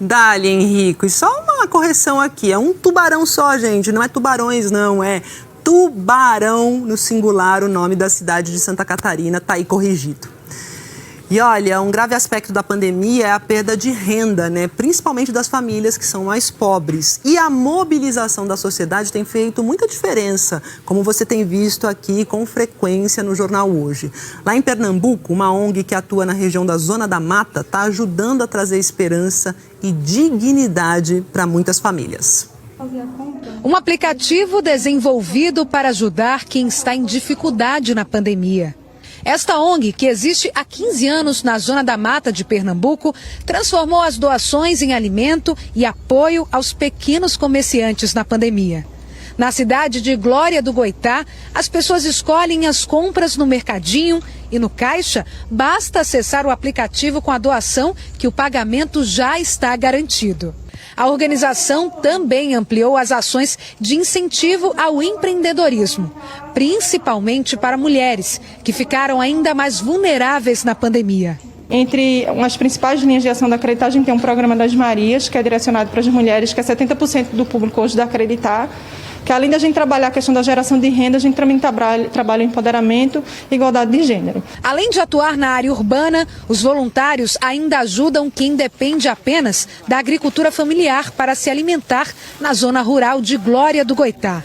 Dali, Henrico, e só uma correção aqui, é um tubarão só, gente, não é Tubarões não, é Tubarão, no singular, o nome da cidade de Santa Catarina, tá aí corrigido. E olha, um grave aspecto da pandemia é a perda de renda, né? Principalmente das famílias que são mais pobres. E a mobilização da sociedade tem feito muita diferença, como você tem visto aqui com frequência no Jornal Hoje. Lá em Pernambuco, uma ONG que atua na região da Zona da Mata está ajudando a trazer esperança e dignidade para muitas famílias. Um aplicativo desenvolvido para ajudar quem está em dificuldade na pandemia. Esta ONG, que existe há 15 anos na Zona da Mata de Pernambuco, transformou as doações em alimento e apoio aos pequenos comerciantes na pandemia. Na cidade de Glória do Goitá, as pessoas escolhem as compras no mercadinho e no caixa basta acessar o aplicativo com a doação que o pagamento já está garantido. A organização também ampliou as ações de incentivo ao empreendedorismo, principalmente para mulheres, que ficaram ainda mais vulneráveis na pandemia. Entre as principais linhas de ação da Acreditar, a gente tem um programa das Marias, que é direcionado para as mulheres, que é 70% do público hoje da Acreditar, que além da gente trabalhar a questão da geração de renda, a gente também trabalha empoderamento e igualdade de gênero. Além de atuar na área urbana, os voluntários ainda ajudam quem depende apenas da agricultura familiar para se alimentar na zona rural de Glória do Goitá.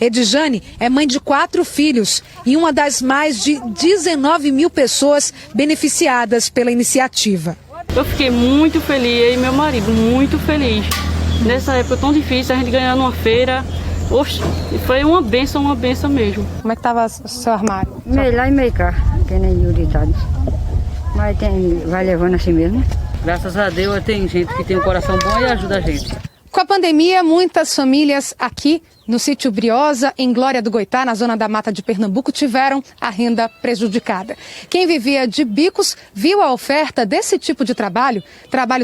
Edjane é mãe de 4 filhos e uma das mais de 19 mil pessoas beneficiadas pela iniciativa. Eu fiquei muito feliz, eu e meu marido, muito feliz. Nessa época tão difícil, a gente ganhando uma feira, oxe, foi uma benção mesmo. Como é que estava o seu armário? Meio lá e meio cá, que nem prioridade. Mas vai levando assim mesmo. Graças a Deus tem gente que tem um coração bom e ajuda a gente. Com a pandemia, muitas famílias aqui no sítio Briosa, em Glória do Goitá, na zona da Mata de Pernambuco, tiveram a renda prejudicada. Quem vivia de bicos viu a oferta desse tipo de trabalho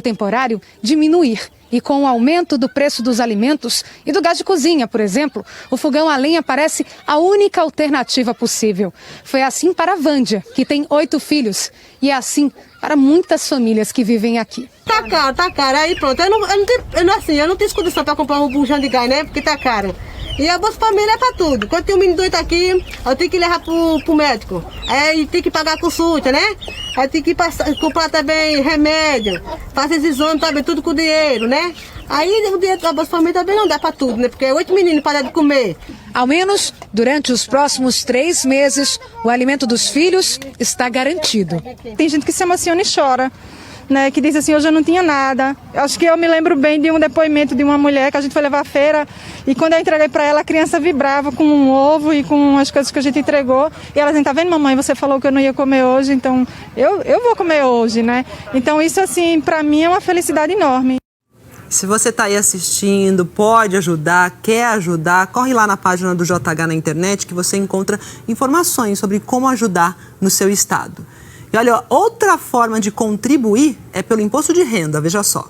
temporário, diminuir. E com o aumento do preço dos alimentos e do gás de cozinha, por exemplo, o fogão a lenha parece a única alternativa possível. Foi assim para a Vândia, que tem 8 filhos, e é assim para muitas famílias que vivem aqui. Tá caro. Aí pronto, eu não tenho condição para comprar um bujão de gás, né? Porque tá caro. E a Bolsa Família é para tudo. Quando tem um menino doido aqui, eu tenho que levar pro médico. Aí tem que pagar a consulta, né? Aí tem que comprar também remédio, fazer esses exames também, tudo com dinheiro, né? Aí o dinheiro da Bolsa Família também não dá para tudo, né? Porque 8 meninos para de comer. Ao menos durante os próximos 3 meses, o alimento dos filhos está garantido. Tem gente que se emociona e chora, né, que diz assim, hoje eu não tinha nada. Acho que eu me lembro bem de um depoimento de uma mulher que a gente foi levar à feira e quando eu entreguei para ela, a criança vibrava com um ovo e com as coisas que a gente entregou. E ela dizendo, tá vendo, mamãe, você falou que eu não ia comer hoje, então eu vou comer hoje, né? Então isso, assim, para mim é uma felicidade enorme. Se você está aí assistindo, pode ajudar, quer ajudar, corre lá na página do JH na internet que você encontra informações sobre como ajudar no seu estado. E olha, outra forma de contribuir é pelo imposto de renda, veja só.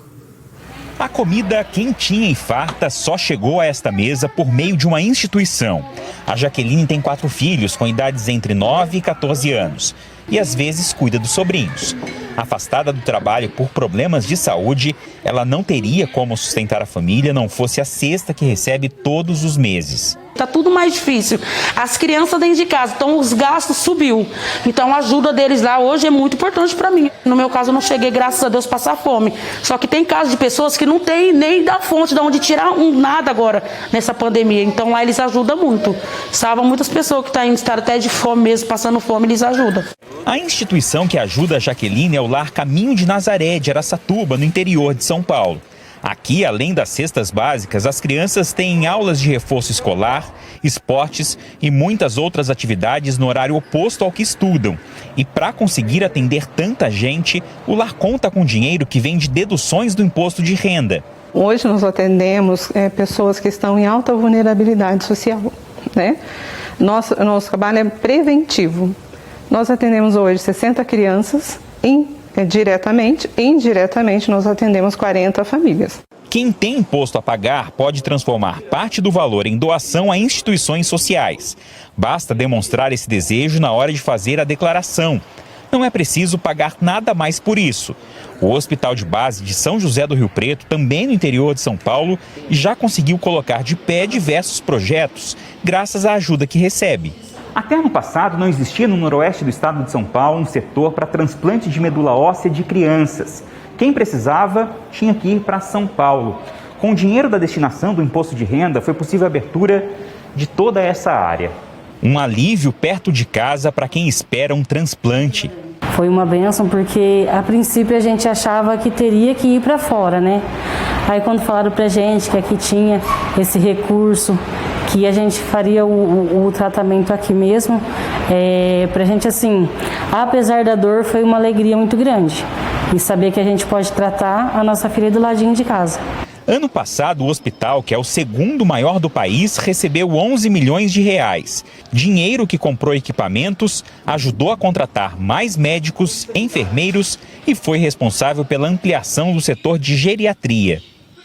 A comida quentinha e farta só chegou a esta mesa por meio de uma instituição. A Jaqueline tem 4 filhos com idades entre 9 e 14 anos e às vezes cuida dos sobrinhos. Afastada do trabalho por problemas de saúde, ela não teria como sustentar a família não fosse a cesta que recebe todos os meses. Tá tudo mais difícil. As crianças dentro de casa, então os gastos subiu. Então a ajuda deles lá hoje é muito importante para mim. No meu caso eu não cheguei, graças a Deus, a passar fome. Só que tem casos de pessoas que não tem nem da fonte de onde tirar nada agora nessa pandemia. Então lá eles ajudam muito. Salvam muitas pessoas que estão em estado até de fome mesmo, passando fome, eles ajudam. A instituição que ajuda a Jaqueline é o Lar Caminho de Nazaré, de Araçatuba, no interior de São Paulo. Aqui, além das cestas básicas, as crianças têm aulas de reforço escolar, esportes e muitas outras atividades no horário oposto ao que estudam. E para conseguir atender tanta gente, o lar conta com dinheiro que vem de deduções do imposto de renda. Hoje nós atendemos pessoas que estão em alta vulnerabilidade social, né? Nosso trabalho é preventivo. Nós atendemos hoje 60 crianças diretamente e indiretamente nós atendemos 40 famílias. Quem tem imposto a pagar pode transformar parte do valor em doação a instituições sociais. Basta demonstrar esse desejo na hora de fazer a declaração. Não é preciso pagar nada mais por isso. O Hospital de Base de São José do Rio Preto, também no interior de São Paulo, já conseguiu colocar de pé diversos projetos, graças à ajuda que recebe. Até ano passado, não existia no noroeste do estado de São Paulo um setor para transplante de medula óssea de crianças. Quem precisava tinha que ir para São Paulo. Com o dinheiro da destinação do imposto de renda, foi possível a abertura de toda essa área. Um alívio perto de casa para quem espera um transplante. Foi uma bênção porque, a princípio, a gente achava que teria que ir para fora, né? Aí, quando falaram pra gente que aqui tinha esse recurso, que a gente faria o tratamento aqui mesmo, pra gente, assim, apesar da dor, foi uma alegria muito grande. E saber que a gente pode tratar a nossa filha do ladinho de casa. Ano passado, o hospital, que é o segundo maior do país, recebeu 11 milhões de reais. Dinheiro que comprou equipamentos, ajudou a contratar mais médicos, enfermeiros e foi responsável pela ampliação do setor de geriatria.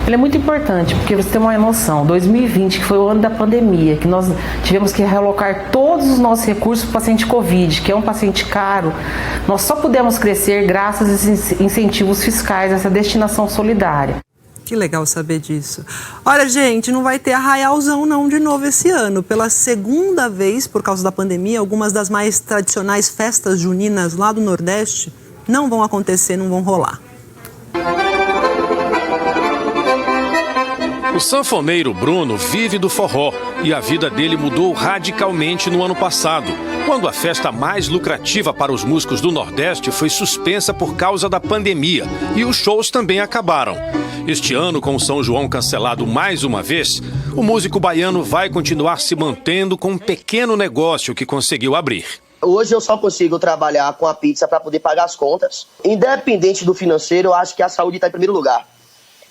Ele é muito importante, porque você tem uma noção, 2020, que foi o ano da pandemia, que nós tivemos que realocar todos os nossos recursos para o paciente Covid, que é um paciente caro, nós só pudemos crescer graças a esses incentivos fiscais, essa destinação solidária. Que legal saber disso. Olha, gente, não vai ter arraialzão não de novo esse ano. Pela segunda vez, por causa da pandemia, algumas das mais tradicionais festas juninas lá do Nordeste não vão acontecer, não vão rolar. O sanfoneiro Bruno vive do forró E a vida dele mudou radicalmente no ano passado, quando a festa mais lucrativa para os músicos do Nordeste foi suspensa por causa da pandemia e os shows também acabaram. Este ano, com o São João cancelado mais uma vez, o músico baiano vai continuar se mantendo com um pequeno negócio que conseguiu abrir. Hoje eu só consigo trabalhar com a pizza para poder pagar as contas. Independente do financeiro, eu acho que a saúde está em primeiro lugar.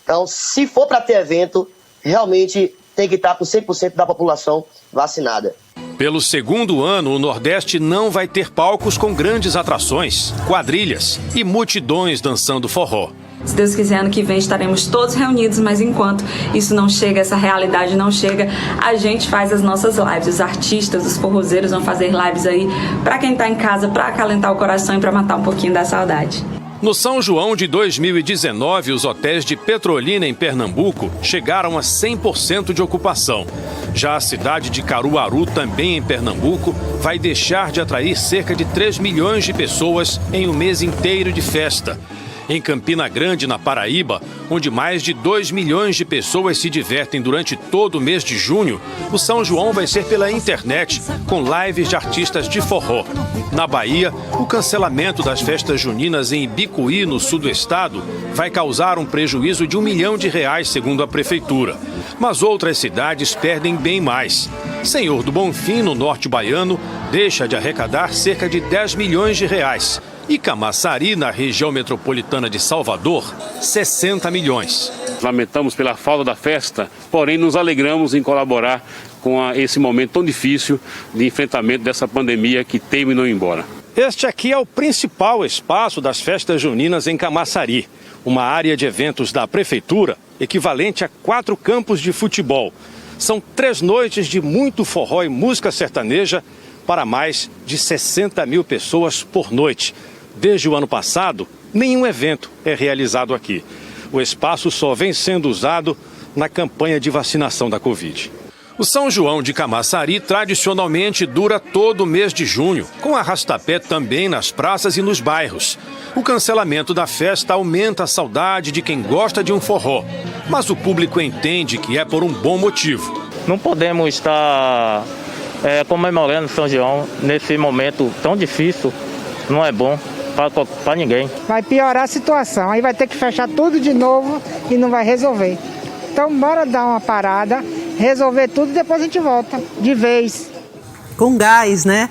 Então, se for para ter evento, realmente tem que estar com 100% da população vacinada. Pelo segundo ano, o Nordeste não vai ter palcos com grandes atrações, quadrilhas e multidões dançando forró. Se Deus quiser, ano que vem estaremos todos reunidos, mas enquanto isso não chega, essa realidade não chega, a gente faz as nossas lives. Os artistas, os forrozeiros vão fazer lives aí para quem está em casa, para acalentar o coração e para matar um pouquinho da saudade. No São João de 2019, os hotéis de Petrolina, em Pernambuco, chegaram a 100% de ocupação. Já a cidade de Caruaru, também em Pernambuco, vai deixar de atrair cerca de 3 milhões de pessoas em um mês inteiro de festa. Em Campina Grande, na Paraíba, onde mais de 2 milhões de pessoas se divertem durante todo o mês de junho, o São João vai ser pela internet, com lives de artistas de forró. Na Bahia, o cancelamento das festas juninas em Ibicuí, no sul do estado, vai causar um prejuízo de R$1 milhão, segundo a prefeitura. Mas outras cidades perdem bem mais. Senhor do Bonfim, no norte baiano, deixa de arrecadar cerca de R$10 milhões. E Camaçari, na região metropolitana de Salvador, 60 milhões. Lamentamos pela falta da festa, porém nos alegramos em colaborar com esse momento tão difícil de enfrentamento dessa pandemia que teme não ir embora. Este aqui é o principal espaço das festas juninas em Camaçari, uma área de eventos da prefeitura equivalente a 4 campos de futebol. São 3 noites de muito forró e música sertaneja para mais de 60 mil pessoas por noite. Desde o ano passado, nenhum evento é realizado aqui. O espaço só vem sendo usado na campanha de vacinação da Covid. O São João de Camaçari tradicionalmente dura todo o mês de junho, com arrastapé também nas praças e nos bairros. O cancelamento da festa aumenta a saudade de quem gosta de um forró, mas o público entende que é por um bom motivo. Não podemos estar comemorando São João nesse momento tão difícil, não é bom para ninguém. Vai piorar a situação, aí vai ter que fechar tudo de novo e não vai resolver. Então bora dar uma parada, resolver tudo e depois a gente volta de vez. Com gás, né?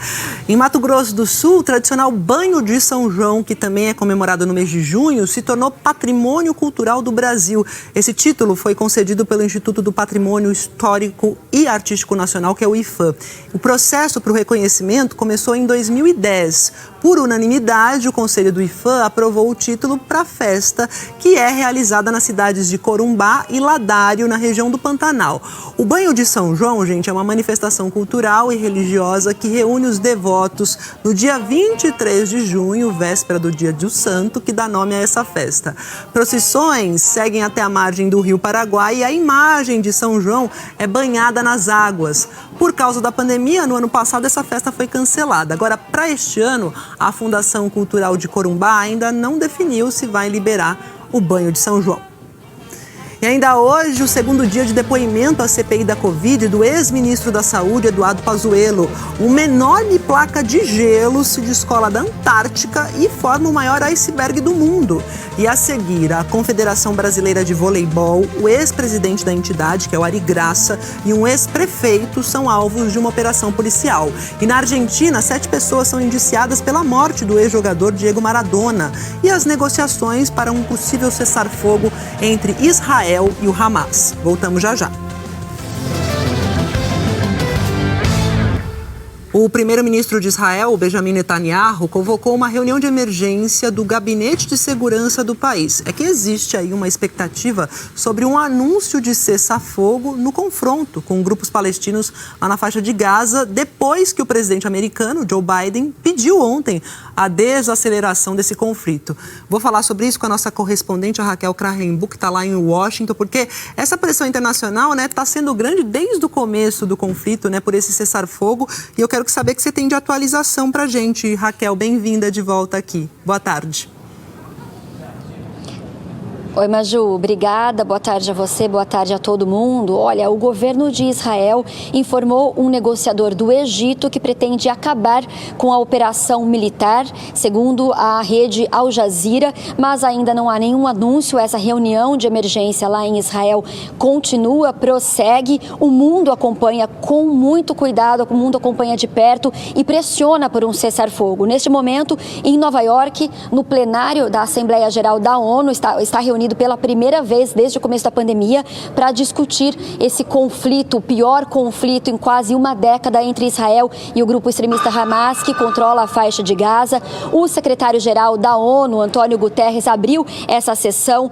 Em Mato Grosso do Sul, o tradicional banho de São João, que também é comemorado no mês de junho, se tornou Patrimônio Cultural do Brasil. Esse título foi concedido pelo Instituto do Patrimônio Histórico e Artístico Nacional, que é o IFAM. O processo para o reconhecimento começou em 2010. Por unanimidade, o Conselho do IFAM aprovou o título para a festa, que é realizada nas cidades de Corumbá e Ladário, na região do Pantanal. O banho de São João, gente, é uma manifestação cultural e religiosa que reúne os devotos no dia 23 de junho, véspera do Dia do Santo, que dá nome a essa festa. Procissões seguem até a margem do Rio Paraguai e a imagem de São João é banhada nas águas. Por causa da pandemia, no ano passado, essa festa foi cancelada. Agora, para este ano, a Fundação Cultural de Corumbá ainda não definiu se vai liberar o banho de São João. E ainda hoje, o segundo dia de depoimento à CPI da Covid do ex-ministro da Saúde, Eduardo Pazuello. Uma enorme placa de gelo se descola da Antártica e forma o maior iceberg do mundo. E a seguir, a Confederação Brasileira de Voleibol, o ex-presidente da entidade, que é o Ari Graça, e um ex-prefeito são alvos de uma operação policial. E na Argentina, 7 pessoas são indiciadas pela morte do ex-jogador Diego Maradona. E as negociações para um possível cessar-fogo entre Israel e o Hamas. Voltamos já já. O primeiro-ministro de Israel, Benjamin Netanyahu, convocou uma reunião de emergência do Gabinete de Segurança do país. É que existe aí uma expectativa sobre um anúncio de cessar-fogo no confronto com grupos palestinos lá na faixa de Gaza, depois que o presidente americano, Joe Biden, pediu ontem a desaceleração desse conflito. Vou falar sobre isso com a nossa correspondente, a Raquel Krahenbuch, que está lá em Washington, porque essa pressão internacional está sendo grande desde o começo do conflito, por esse cessar-fogo, e eu quero saber que você tem de atualização para a gente. Raquel, bem-vinda de volta aqui. Boa tarde. Oi, Maju, obrigada. Boa tarde a você, boa tarde a todo mundo. Olha, o governo de Israel informou um negociador do Egito que pretende acabar com a operação militar, segundo a rede Al Jazeera, mas ainda não há nenhum anúncio. Essa reunião de emergência lá em Israel continua, prossegue. O mundo acompanha com muito cuidado, o mundo acompanha de perto e pressiona por um cessar-fogo. Neste momento, em Nova York, no plenário da Assembleia Geral da ONU, está reunido pela primeira vez desde o começo da pandemia para discutir esse conflito, o pior conflito em quase uma década entre Israel e o grupo extremista Hamas, que controla a faixa de Gaza. O secretário-geral da ONU, Antônio Guterres, abriu essa sessão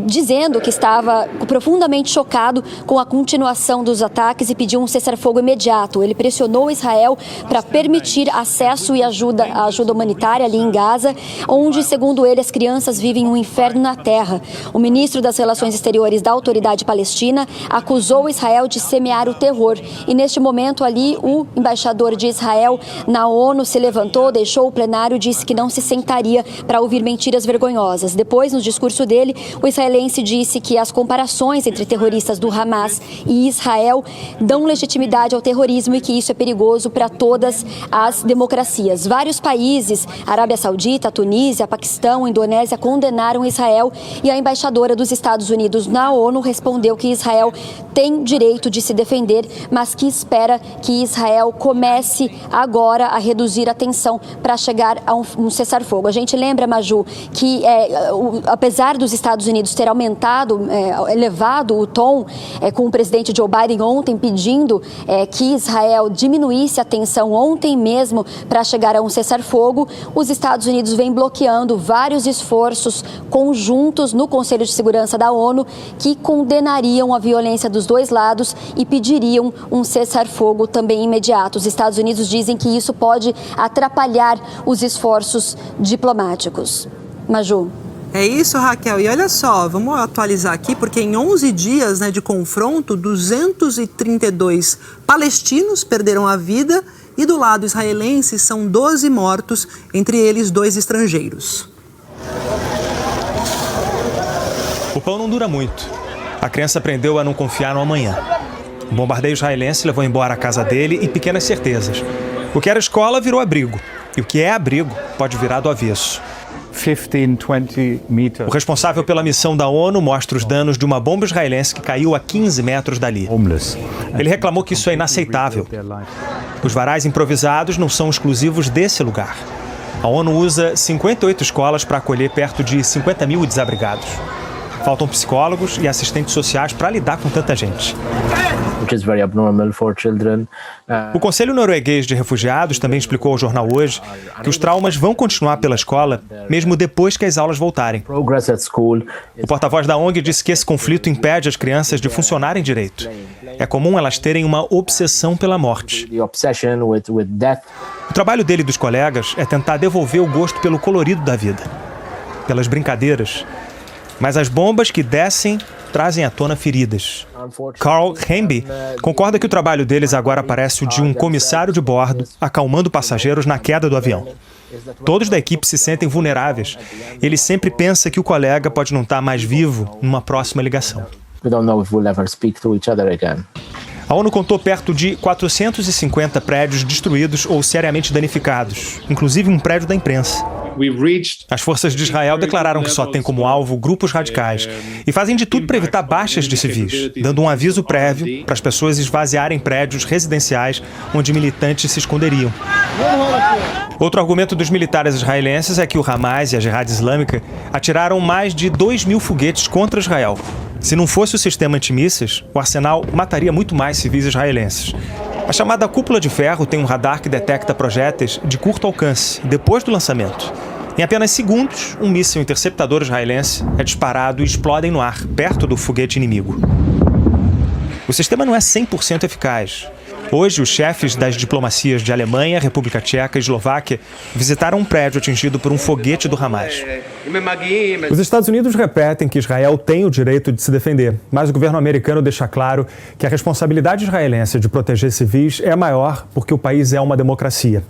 dizendo que estava profundamente chocado com a continuação dos ataques e pediu um cessar-fogo imediato. Ele pressionou Israel para permitir acesso e ajuda humanitária ali em Gaza, onde, segundo ele, as crianças vivem um inferno na terra. O ministro das Relações Exteriores da Autoridade Palestina acusou Israel de semear o terror. E neste momento ali, o embaixador de Israel na ONU se levantou, deixou o plenário, disse que não se sentaria para ouvir mentiras vergonhosas. Depois, no discurso dele, o israelense disse que as comparações entre terroristas do Hamas e Israel dão legitimidade ao terrorismo e que isso é perigoso para todas as democracias. Vários países, Arábia Saudita, Tunísia, Paquistão, Indonésia, condenaram Israel e a embaixadora dos Estados Unidos na ONU respondeu que Israel tem direito de se defender, mas que espera que Israel comece agora a reduzir a tensão para chegar a um cessar-fogo. A gente lembra, Maju, que apesar dos Estados Unidos ter elevado o tom com o presidente Joe Biden ontem, pedindo que Israel diminuísse a tensão ontem mesmo para chegar a um cessar-fogo, os Estados Unidos vêm bloqueando vários esforços conjuntos no Conselho de Segurança da ONU que condenariam a violência dos dois lados e pediriam um cessar-fogo também imediato. Os Estados Unidos dizem que isso pode atrapalhar os esforços diplomáticos. Maju. É isso, Raquel. E olha só, vamos atualizar aqui, porque em 11 dias de confronto, 232 palestinos perderam a vida e do lado israelense são 12 mortos, entre eles 2 estrangeiros. O pão não dura muito. A criança aprendeu a não confiar no amanhã. O bombardeio israelense levou embora a casa dele e pequenas certezas. O que era escola virou abrigo. E o que é abrigo pode virar do avesso. 15, 20 meters. O responsável pela missão da ONU mostra os danos de uma bomba israelense que caiu a 15 metros dali. Ele reclamou que isso é inaceitável. Os varais improvisados não são exclusivos desse lugar. A ONU usa 58 escolas para acolher perto de 50 mil desabrigados. Faltam psicólogos e assistentes sociais para lidar com tanta gente. O Conselho Norueguês de Refugiados também explicou ao jornal Hoje que os traumas vão continuar pela escola mesmo depois que as aulas voltarem. O porta-voz da ONG disse que esse conflito impede as crianças de funcionarem direito. É comum elas terem uma obsessão pela morte. O trabalho dele e dos colegas é tentar devolver o gosto pelo colorido da vida, pelas brincadeiras. Mas as bombas que descem trazem à tona feridas. Carl Hemby concorda que o trabalho deles agora parece o de um comissário de bordo acalmando passageiros na queda do avião. Todos da equipe se sentem vulneráveis. Ele sempre pensa que o colega pode não estar mais vivo numa próxima ligação. A ONU contou perto de 450 prédios destruídos ou seriamente danificados, inclusive um prédio da imprensa. As forças de Israel declararam que só tem como alvo grupos radicais e fazem de tudo para evitar baixas de civis, dando um aviso prévio para as pessoas esvaziarem prédios residenciais onde militantes se esconderiam. Outro argumento dos militares israelenses é que o Hamas e a Jihad Islâmica atiraram mais de 2.000 foguetes contra Israel. Se não fosse o sistema antimísseis, o arsenal mataria muito mais civis israelenses. A chamada cúpula de ferro tem um radar que detecta projéteis de curto alcance depois do lançamento. Em apenas segundos, um míssil interceptador israelense é disparado e explode no ar, perto do foguete inimigo. O sistema não é 100% eficaz. Hoje, os chefes das diplomacias de Alemanha, República Tcheca e Eslováquia visitaram um prédio atingido por um foguete do Hamas. Os Estados Unidos repetem que Israel tem o direito de se defender, mas o governo americano deixa claro que a responsabilidade israelense de proteger civis é maior porque o país é uma democracia.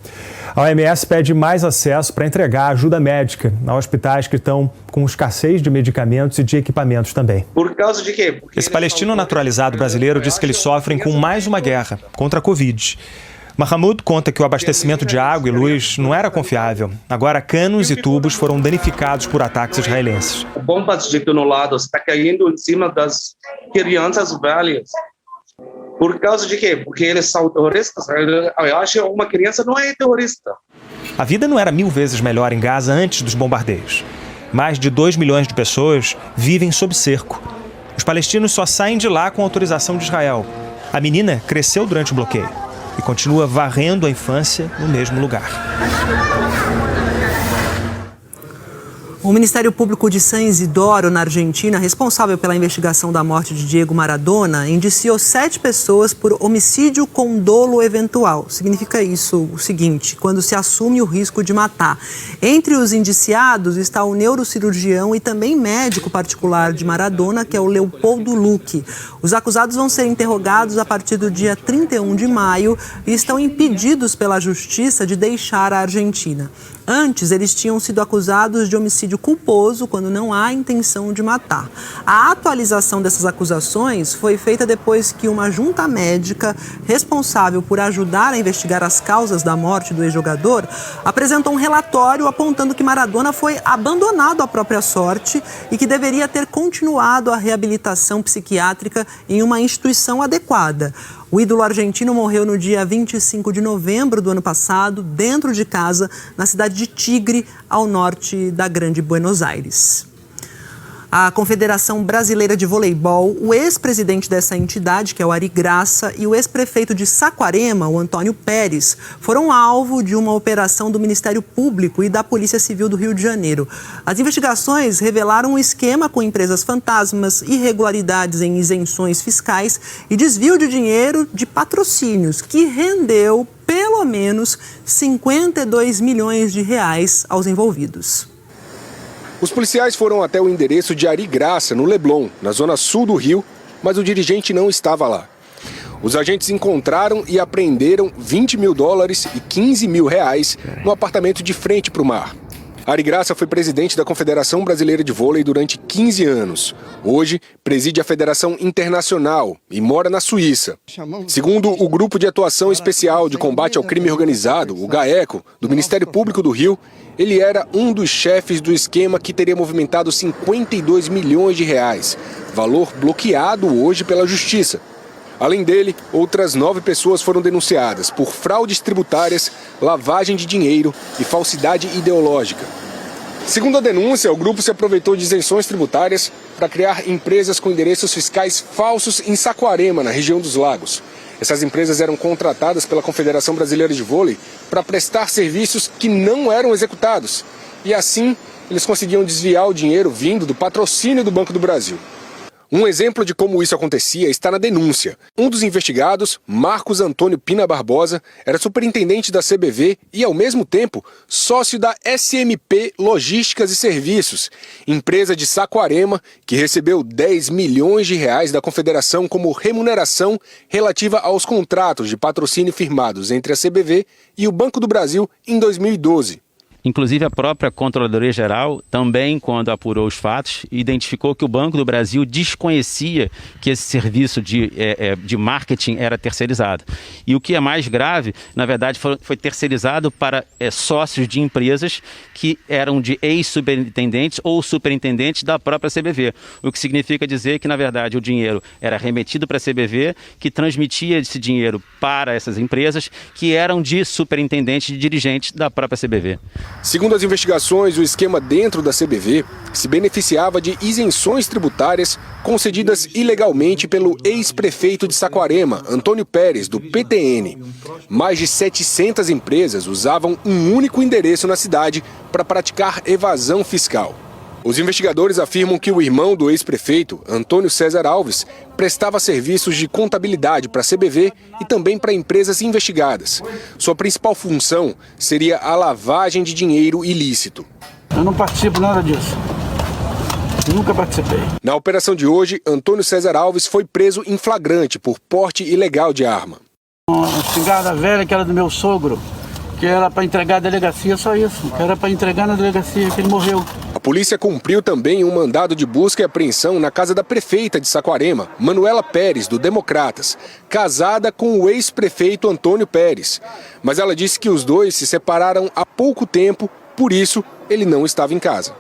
A OMS pede mais acesso para entregar ajuda médica a hospitais que estão com escassez de medicamentos e de equipamentos também. Por causa de quê? Esse palestino naturalizado brasileiro disse que eles sofrem com mais uma guerra contra a Covid. Mahmoud conta que o abastecimento de água e luz não era confiável. Agora, canos e tubos foram danificados por ataques israelenses. Bombas de toneladas estão caindo em cima das crianças velhas. Por causa de quê? Porque eles são terroristas. Eu acho que uma criança não é terrorista. A vida não era 1000 vezes melhor em Gaza antes dos bombardeios. Mais de 2 milhões de pessoas vivem sob cerco. Os palestinos só saem de lá com autorização de Israel. A menina cresceu durante o bloqueio e continua varrendo a infância no mesmo lugar. O Ministério Público de San Isidoro, na Argentina, responsável pela investigação da morte de Diego Maradona, indiciou 7 pessoas por homicídio com dolo eventual. Significa isso o seguinte: quando se assume o risco de matar. Entre os indiciados está o neurocirurgião e também médico particular de Maradona, que é o Leopoldo Luque. Os acusados vão ser interrogados a partir do dia 31 de maio e estão impedidos pela Justiça de deixar a Argentina. Antes, eles tinham sido acusados de homicídio culposo quando não há intenção de matar. A atualização dessas acusações foi feita depois que uma junta médica responsável por ajudar a investigar as causas da morte do ex-jogador apresentou um relatório apontando que Maradona foi abandonado à própria sorte e que deveria ter continuado a reabilitação psiquiátrica em uma instituição adequada. O ídolo argentino morreu no dia 25 de novembro do ano passado, dentro de casa, na cidade de Tigre, ao norte da Grande Buenos Aires. A Confederação Brasileira de Voleibol, o ex-presidente dessa entidade, que é o Ari Graça, e o ex-prefeito de Saquarema, o Antônio Pérez, foram alvo de uma operação do Ministério Público e da Polícia Civil do Rio de Janeiro. As investigações revelaram um esquema com empresas fantasmas, irregularidades em isenções fiscais e desvio de dinheiro de patrocínios, que rendeu pelo menos 52 milhões de reais aos envolvidos. Os policiais foram até o endereço de Ari Graça, no Leblon, na zona sul do Rio, mas o dirigente não estava lá. Os agentes encontraram e apreenderam $20 mil e 15 mil reais no apartamento de frente para o mar. Ari Graça foi presidente da Confederação Brasileira de Vôlei durante 15 anos. Hoje, preside a Federação Internacional e mora na Suíça. Segundo o Grupo de Atuação Especial de Combate ao Crime Organizado, o GAECO, do Ministério Público do Rio, ele era um dos chefes do esquema que teria movimentado 52 milhões de reais, valor bloqueado hoje pela Justiça. Além dele, outras 9 pessoas foram denunciadas por fraudes tributárias, lavagem de dinheiro e falsidade ideológica. Segundo a denúncia, o grupo se aproveitou de isenções tributárias para criar empresas com endereços fiscais falsos em Saquarema, na região dos Lagos. Essas empresas eram contratadas pela Confederação Brasileira de Vôlei para prestar serviços que não eram executados. E assim, eles conseguiam desviar o dinheiro vindo do patrocínio do Banco do Brasil. Um exemplo de como isso acontecia está na denúncia. Um dos investigados, Marcos Antônio Pina Barbosa, era superintendente da CBV e, ao mesmo tempo, sócio da SMP Logísticas e Serviços, empresa de Saquarema, que recebeu 10 milhões de reais da Confederação como remuneração relativa aos contratos de patrocínio firmados entre a CBV e o Banco do Brasil em 2012. Inclusive, a própria Controladoria Geral, também, quando apurou os fatos, identificou que o Banco do Brasil desconhecia que esse serviço de marketing era terceirizado. E o que é mais grave, na verdade, foi terceirizado para sócios de empresas que eram de ex-superintendentes ou superintendentes da própria CBV. O que significa dizer que, na verdade, o dinheiro era remetido para a CBV, que transmitia esse dinheiro para essas empresas que eram de superintendentes e dirigentes da própria CBV. Segundo as investigações, o esquema dentro da CBV se beneficiava de isenções tributárias concedidas ilegalmente pelo ex-prefeito de Saquarema, Antônio Pérez, do PTN. Mais de 700 empresas usavam um único endereço na cidade para praticar evasão fiscal. Os investigadores afirmam que o irmão do ex-prefeito, Antônio César Alves, prestava serviços de contabilidade para a CBV e também para empresas investigadas. Sua principal função seria a lavagem de dinheiro ilícito. Eu não participo nada disso. Nunca participei. Na operação de hoje, Antônio César Alves foi preso em flagrante por porte ilegal de arma. Uma espingarda velha que era do meu sogro. que era para entregar à delegacia, só isso. Que era para entregar na delegacia, que ele morreu. A polícia cumpriu também um mandado de busca e apreensão na casa da prefeita de Saquarema, Manuela Pérez, do Democratas, casada com o ex-prefeito Antônio Pérez. Mas ela disse que os dois se separaram há pouco tempo, por isso ele não estava em casa.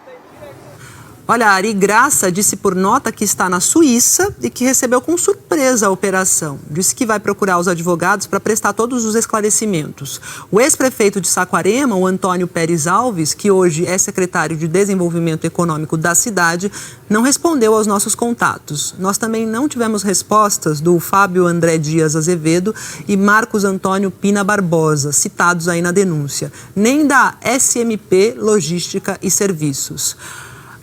Olha, a Ari Graça disse por nota que está na Suíça e que recebeu com surpresa a operação. Disse que vai procurar os advogados para prestar todos os esclarecimentos. O ex-prefeito de Saquarema, o Antônio Pérez Alves, que hoje é secretário de Desenvolvimento Econômico da cidade, não respondeu aos nossos contatos. Nós também não tivemos respostas do Fábio André Dias Azevedo e Marcos Antônio Pina Barbosa, citados aí na denúncia, nem da SMP Logística e Serviços.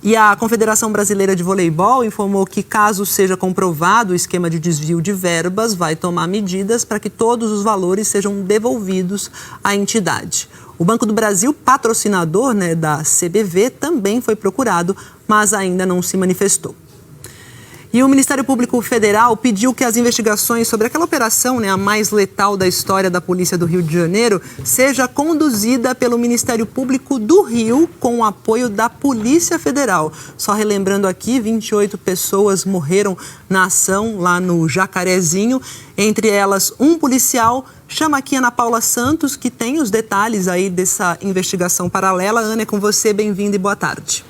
E a Confederação Brasileira de Voleibol informou que, caso seja comprovado o esquema de desvio de verbas, vai tomar medidas para que todos os valores sejam devolvidos à entidade. O Banco do Brasil, patrocinador da CBV, também foi procurado, mas ainda não se manifestou. E o Ministério Público Federal pediu que as investigações sobre aquela operação, a mais letal da história da Polícia do Rio de Janeiro, seja conduzida pelo Ministério Público do Rio com o apoio da Polícia Federal. Só relembrando aqui, 28 pessoas morreram na ação lá no Jacarezinho, entre elas um policial. Chama aqui a Ana Paula Santos, que tem os detalhes aí dessa investigação paralela. Ana, é com você, bem-vinda e boa tarde.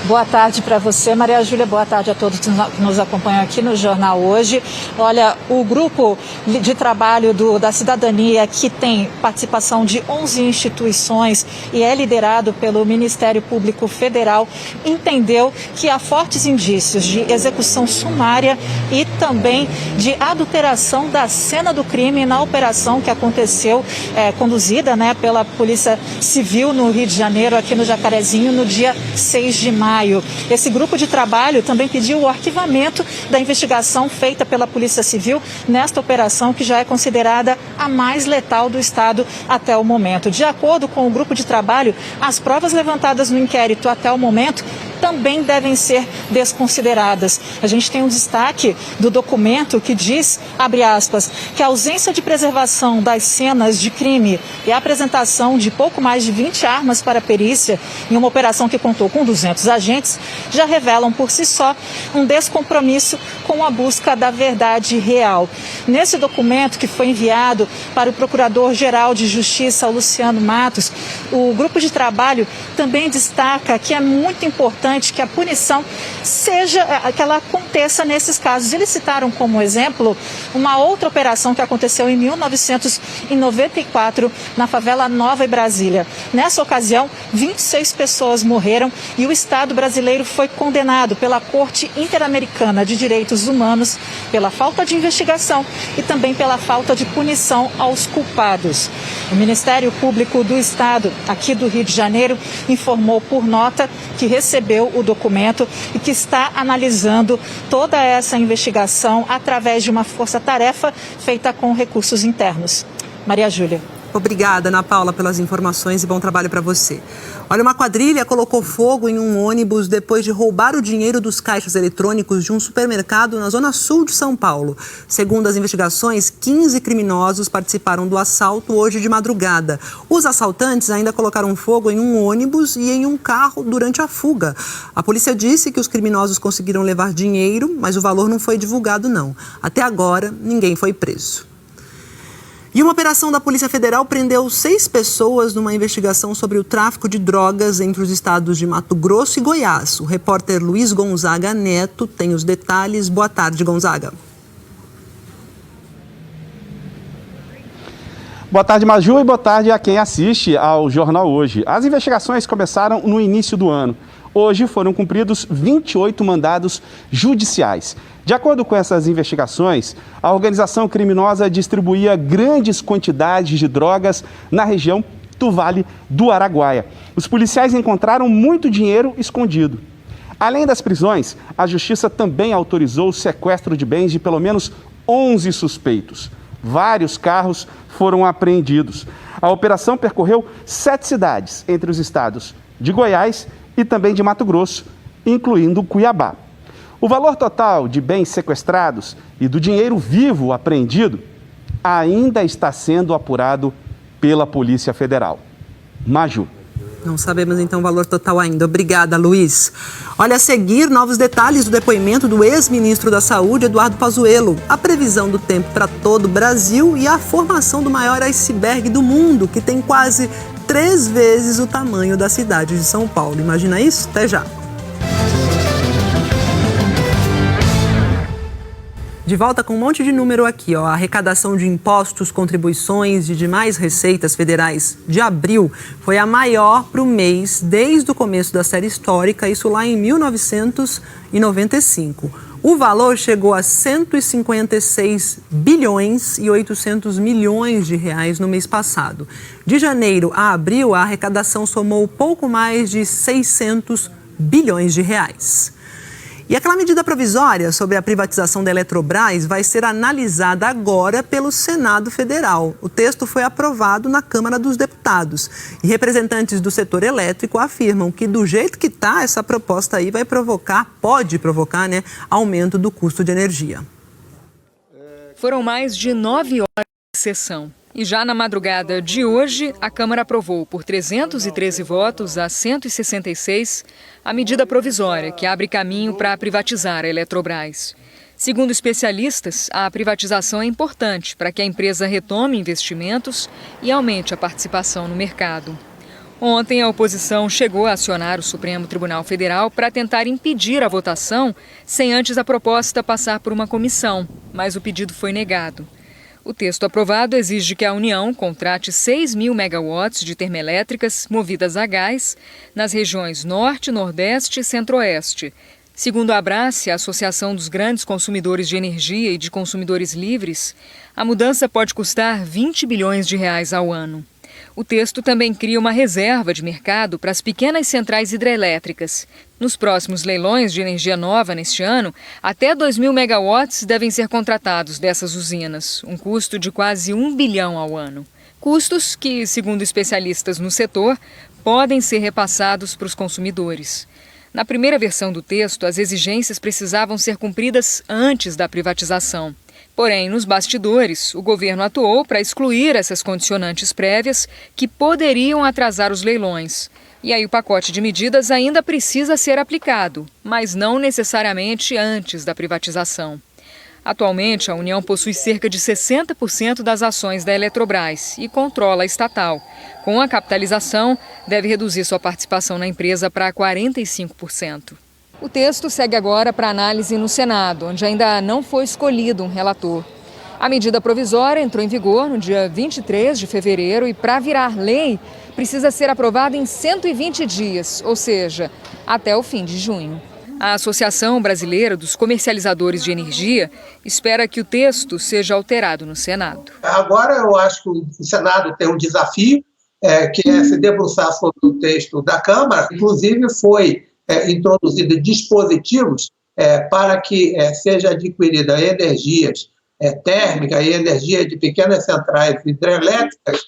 Boa tarde para você, Maria Júlia. Boa tarde a todos que nos acompanham aqui no Jornal Hoje. Olha, o grupo de trabalho da cidadania, que tem participação de 11 instituições e é liderado pelo Ministério Público Federal, entendeu que há fortes indícios de execução sumária e também de adulteração da cena do crime na operação que aconteceu, conduzida pela Polícia Civil no Rio de Janeiro, aqui no Jacarezinho, no dia 6 de maio. Esse grupo de trabalho também pediu o arquivamento da investigação feita pela Polícia Civil nesta operação, que já é considerada a mais letal do Estado até o momento. De acordo com o grupo de trabalho, as provas levantadas no inquérito até o momento também devem ser desconsideradas. A gente tem um destaque do documento que diz, abre aspas, que a ausência de preservação das cenas de crime e a apresentação de pouco mais de 20 armas para a perícia em uma operação que contou com 200 agentes já revelam por si só um descompromisso com a busca da verdade real. Nesse documento, que foi enviado para o Procurador-Geral de Justiça, Luciano Matos, o grupo de trabalho também destaca que é muito importante que a punição que ela aconteça nesses casos. Eles citaram como exemplo uma outra operação que aconteceu em 1994 na favela Nova em Brasília. Nessa ocasião, 26 pessoas morreram e o Estado brasileiro foi condenado pela Corte Interamericana de Direitos Humanos pela falta de investigação e também pela falta de punição aos culpados. O Ministério Público do Estado, aqui do Rio de Janeiro, informou por nota que recebeu o documento e que está analisando toda essa investigação através de uma força-tarefa feita com recursos internos. Maria Júlia. Obrigada, Ana Paula, pelas informações e bom trabalho para você. Olha, uma quadrilha colocou fogo em um ônibus depois de roubar o dinheiro dos caixas eletrônicos de um supermercado na zona sul de São Paulo. Segundo as investigações, 15 criminosos participaram do assalto hoje de madrugada. Os assaltantes ainda colocaram fogo em um ônibus e em um carro durante a fuga. A polícia disse que os criminosos conseguiram levar dinheiro, mas o valor não foi divulgado, não. Até agora, ninguém foi preso. E uma operação da Polícia Federal prendeu 6 pessoas numa investigação sobre o tráfico de drogas entre os estados de Mato Grosso e Goiás. O repórter Luiz Gonzaga Neto tem os detalhes. Boa tarde, Gonzaga. Boa tarde, Maju, e boa tarde a quem assiste ao Jornal Hoje. As investigações começaram no início do ano. Hoje foram cumpridos 28 mandados judiciais. De acordo com essas investigações, a organização criminosa distribuía grandes quantidades de drogas na região do Vale do Araguaia. Os policiais encontraram muito dinheiro escondido. Além das prisões, a Justiça também autorizou o sequestro de bens de pelo menos 11 suspeitos. Vários carros foram apreendidos. A operação percorreu 7 cidades entre os estados de Goiás e também de Mato Grosso, incluindo Cuiabá. O valor total de bens sequestrados e do dinheiro vivo apreendido ainda está sendo apurado pela Polícia Federal. Maju. Não sabemos, então, o valor total ainda. Obrigada, Luiz. Olha, a seguir, novos detalhes do depoimento do ex-ministro da Saúde, Eduardo Pazuello. A previsão do tempo para todo o Brasil e a formação do maior iceberg do mundo, que tem quase 3 vezes o tamanho da cidade de São Paulo. Imagina isso? Até já. De volta com um monte de número aqui, ó. A arrecadação de impostos, contribuições e demais receitas federais de abril foi a maior para o mês desde o começo da série histórica, isso lá em 1995. O valor chegou a 156 bilhões e 800 milhões de reais no mês passado. De janeiro a abril, a arrecadação somou pouco mais de 600 bilhões de reais. E aquela medida provisória sobre a privatização da Eletrobras vai ser analisada agora pelo Senado Federal. O texto foi aprovado na Câmara dos Deputados. E representantes do setor elétrico afirmam que, do jeito que está, essa proposta aí pode provocar, aumento do custo de energia. Foram mais de 9 horas de sessão. E já na madrugada de hoje, a Câmara aprovou por 313 votos a 166 a medida provisória que abre caminho para privatizar a Eletrobras. Segundo especialistas, a privatização é importante para que a empresa retome investimentos e aumente a participação no mercado. Ontem, a oposição chegou a acionar o Supremo Tribunal Federal para tentar impedir a votação sem antes a proposta passar por uma comissão, mas o pedido foi negado. O texto aprovado exige que a União contrate 6.000 megawatts de termoelétricas movidas a gás nas regiões Norte, Nordeste e Centro-Oeste. Segundo a Abrace, a Associação dos Grandes Consumidores de Energia e de Consumidores Livres, a mudança pode custar 20 bilhões de reais ao ano. O texto também cria uma reserva de mercado para as pequenas centrais hidrelétricas. Nos próximos leilões de energia nova neste ano, até 2.000 megawatts devem ser contratados dessas usinas, um custo de quase 1 bilhão ao ano. Custos que, segundo especialistas no setor, podem ser repassados para os consumidores. Na primeira versão do texto, as exigências precisavam ser cumpridas antes da privatização. Porém, nos bastidores, o governo atuou para excluir essas condicionantes prévias que poderiam atrasar os leilões. E aí o pacote de medidas ainda precisa ser aplicado, mas não necessariamente antes da privatização. Atualmente, a União possui cerca de 60% das ações da Eletrobras e controla a estatal. Com a capitalização, deve reduzir sua participação na empresa para 45%. O texto segue agora para análise no Senado, onde ainda não foi escolhido um relator. A medida provisória entrou em vigor no dia 23 de fevereiro e, para virar lei, precisa ser aprovada em 120 dias, ou seja, até o fim de junho. A Associação Brasileira dos Comercializadores de Energia espera que o texto seja alterado no Senado. Agora eu acho que o Senado tem um desafio, que é se debruçar sobre o texto da Câmara. Inclusive foi introduzido dispositivos para que seja adquirida energias térmica e energia de pequenas centrais hidrelétricas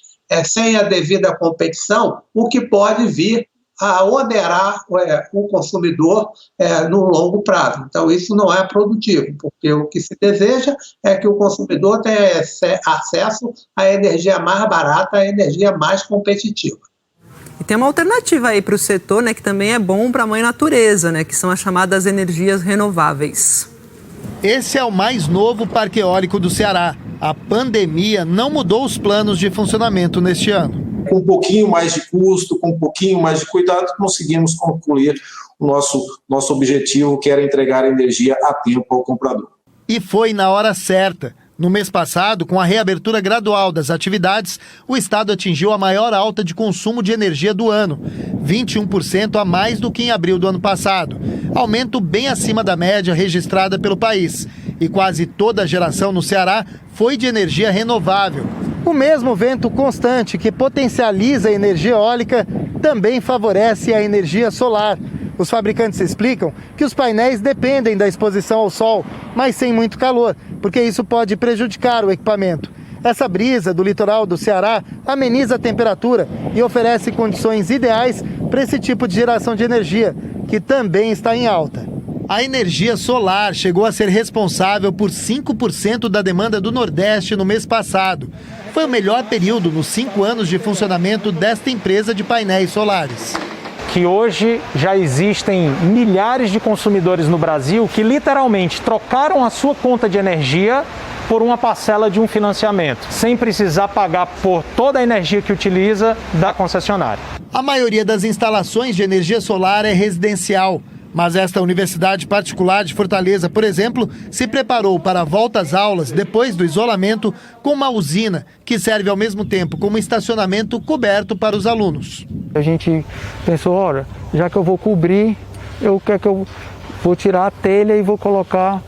sem a devida competição, o que pode vir a onerar o consumidor no longo prazo. Então, isso não é produtivo, porque o que se deseja é que o consumidor tenha acesso à energia mais barata, à energia mais competitiva. E tem uma alternativa aí para o setor, que também é bom para a mãe natureza, que são as chamadas energias renováveis. Esse é o mais novo parque eólico do Ceará. A pandemia não mudou os planos de funcionamento neste ano. Com um pouquinho mais de custo, com um pouquinho mais de cuidado, conseguimos concluir o nosso objetivo, que era entregar energia a tempo ao comprador. E foi na hora certa. No mês passado, com a reabertura gradual das atividades, o estado atingiu a maior alta de consumo de energia do ano, 21% a mais do que em abril do ano passado, aumento bem acima da média registrada pelo país. E quase toda a geração no Ceará foi de energia renovável. O mesmo vento constante que potencializa a energia eólica também favorece a energia solar. Os fabricantes explicam que os painéis dependem da exposição ao sol, mas sem muito calor, porque isso pode prejudicar o equipamento. Essa brisa do litoral do Ceará ameniza a temperatura e oferece condições ideais para esse tipo de geração de energia, que também está em alta. A energia solar chegou a ser responsável por 5% da demanda do Nordeste no mês passado. Foi o melhor período nos 5 anos de funcionamento desta empresa de painéis solares. Que hoje já existem milhares de consumidores no Brasil que literalmente trocaram a sua conta de energia por uma parcela de um financiamento, sem precisar pagar por toda a energia que utiliza da concessionária. A maioria das instalações de energia solar é residencial. Mas esta universidade particular de Fortaleza, por exemplo, se preparou para a volta às aulas depois do isolamento com uma usina que serve ao mesmo tempo como estacionamento coberto para os alunos. A gente pensou, olha, já que eu vou cobrir, eu vou tirar a telha e vou colocar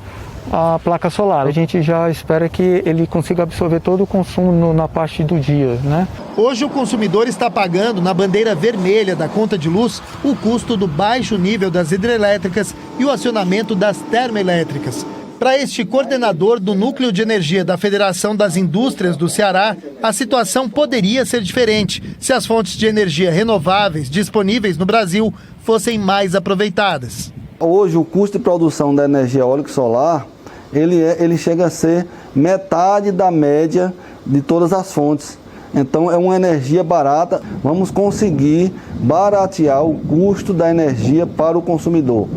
a placa solar. A gente já espera que ele consiga absorver todo o consumo na parte do dia, né? Hoje o consumidor está pagando na bandeira vermelha da conta de luz o custo do baixo nível das hidrelétricas e o acionamento das termoelétricas. Para este coordenador do Núcleo de Energia da Federação das Indústrias do Ceará, a situação poderia ser diferente se as fontes de energia renováveis disponíveis no Brasil fossem mais aproveitadas. Hoje o custo de produção da energia eólica e solar, ele chega a ser metade da média de todas as fontes. Então é uma energia barata, vamos conseguir baratear o custo da energia para o consumidor.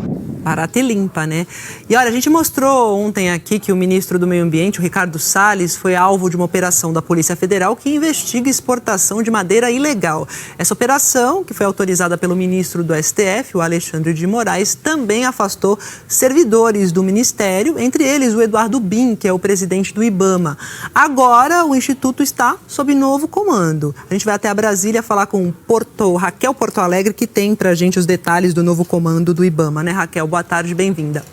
Barata e limpa, né? E olha, a gente mostrou ontem aqui que o ministro do Meio Ambiente, o Ricardo Salles, foi alvo de uma operação da Polícia Federal que investiga exportação de madeira ilegal. Essa operação, que foi autorizada pelo ministro do STF, o Alexandre de Moraes, também afastou servidores do Ministério, entre eles o Eduardo Bin, que é o presidente do IBAMA. Agora, o Instituto está sob novo comando. A gente vai até a Brasília falar com Raquel Porto Alegre, que tem pra gente os detalhes do novo comando do IBAMA, né, Raquel? Boa tarde, bem-vinda.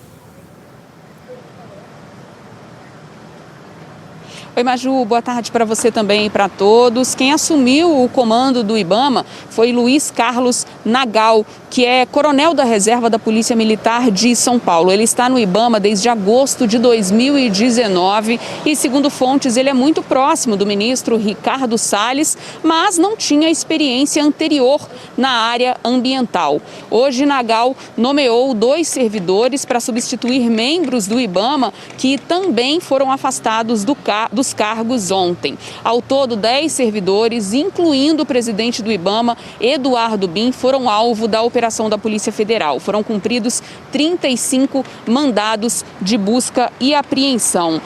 Oi, Maju, boa tarde para você também e para todos. Quem assumiu o comando do IBAMA foi Luiz Carlos Nagal, que é coronel da reserva da Polícia Militar de São Paulo. Ele está no IBAMA desde agosto de 2019 e, segundo fontes, ele é muito próximo do ministro Ricardo Salles, mas não tinha experiência anterior na área ambiental. Hoje, Nagal nomeou 2 servidores para substituir membros do IBAMA que também foram afastados dos cargos ontem. Ao todo, 10 servidores, incluindo o presidente do IBAMA, Eduardo Bin, foram alvo da operação da Polícia Federal. Foram cumpridos 35 mandados de busca e apreensão.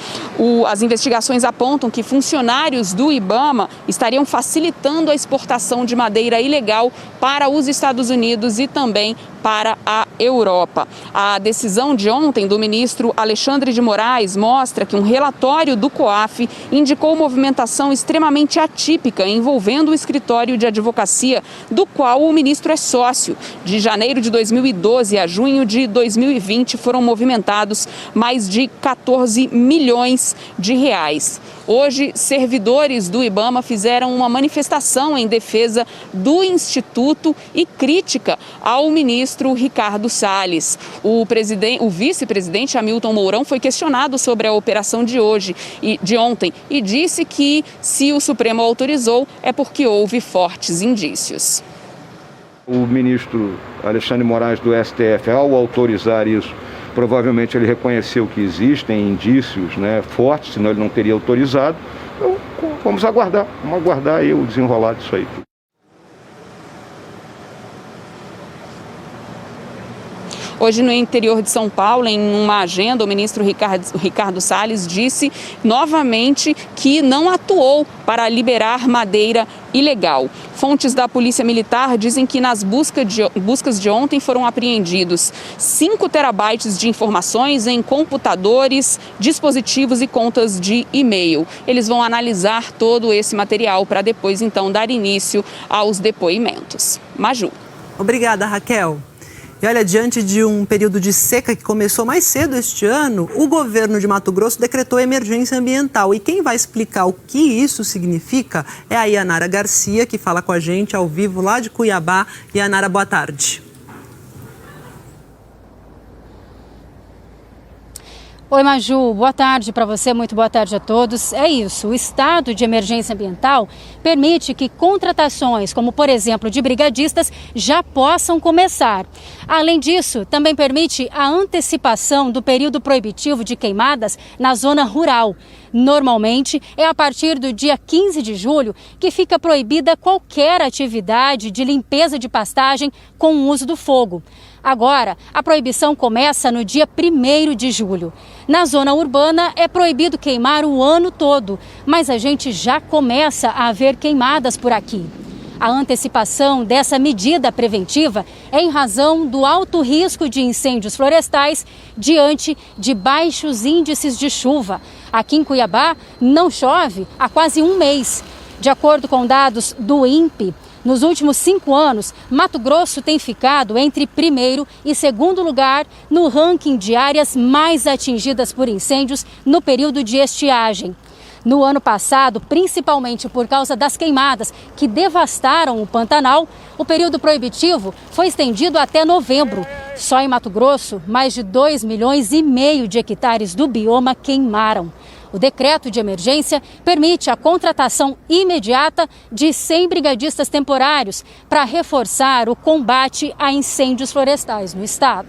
As investigações apontam que funcionários do IBAMA estariam facilitando a exportação de madeira ilegal para os Estados Unidos e também para a Europa. A decisão de ontem do ministro Alexandre de Moraes mostra que um relatório do COAF indicou movimentação extremamente atípica envolvendo o escritório de advocacia do qual o ministro é sócio. De janeiro de 2012 a junho de 2020 foram movimentados mais de 14 milhões de reais. Hoje, servidores do IBAMA fizeram uma manifestação em defesa do Instituto e crítica ao ministro Ricardo Salles. O vice-presidente Hamilton Mourão foi questionado sobre a operação de ontem e disse que, se o Supremo autorizou, é porque houve fortes indícios. O ministro Alexandre de Moraes do STF, ao autorizar isso, provavelmente ele reconheceu que existem indícios, né, fortes, senão ele não teria autorizado. Então, vamos aguardar aí o desenrolar disso aí. Hoje, no interior de São Paulo, em uma agenda, o ministro Ricardo Salles disse novamente que não atuou para liberar madeira ilegal. Fontes da Polícia Militar dizem que nas buscas de ontem foram apreendidos 5 terabytes de informações em computadores, dispositivos e contas de e-mail. Eles vão analisar todo esse material para depois, então, dar início aos depoimentos. Maju. Obrigada, Raquel. E olha, diante de um período de seca que começou mais cedo este ano, o governo de Mato Grosso decretou emergência ambiental. E quem vai explicar o que isso significa é a Yanara Garcia, que fala com a gente ao vivo lá de Cuiabá. Yanara, boa tarde. Oi, Maju, boa tarde para você, muito boa tarde a todos. É isso, o estado de emergência ambiental permite que contratações, como por exemplo de brigadistas, já possam começar. Além disso, também permite a antecipação do período proibitivo de queimadas na zona rural. Normalmente, é a partir do dia 15 de julho que fica proibida qualquer atividade de limpeza de pastagem com o uso do fogo. Agora, a proibição começa no dia 1º de julho. Na zona urbana, é proibido queimar o ano todo, mas a gente já começa a ver queimadas por aqui. A antecipação dessa medida preventiva é em razão do alto risco de incêndios florestais diante de baixos índices de chuva. Aqui em Cuiabá, não chove há quase um mês. De acordo com dados do INPE, nos últimos 5 anos, Mato Grosso tem ficado entre primeiro e segundo lugar no ranking de áreas mais atingidas por incêndios no período de estiagem. No ano passado, principalmente por causa das queimadas que devastaram o Pantanal, o período proibitivo foi estendido até novembro. Só em Mato Grosso, mais de 2,5 milhões de hectares do bioma queimaram. O decreto de emergência permite a contratação imediata de 100 brigadistas temporários para reforçar o combate a incêndios florestais no estado.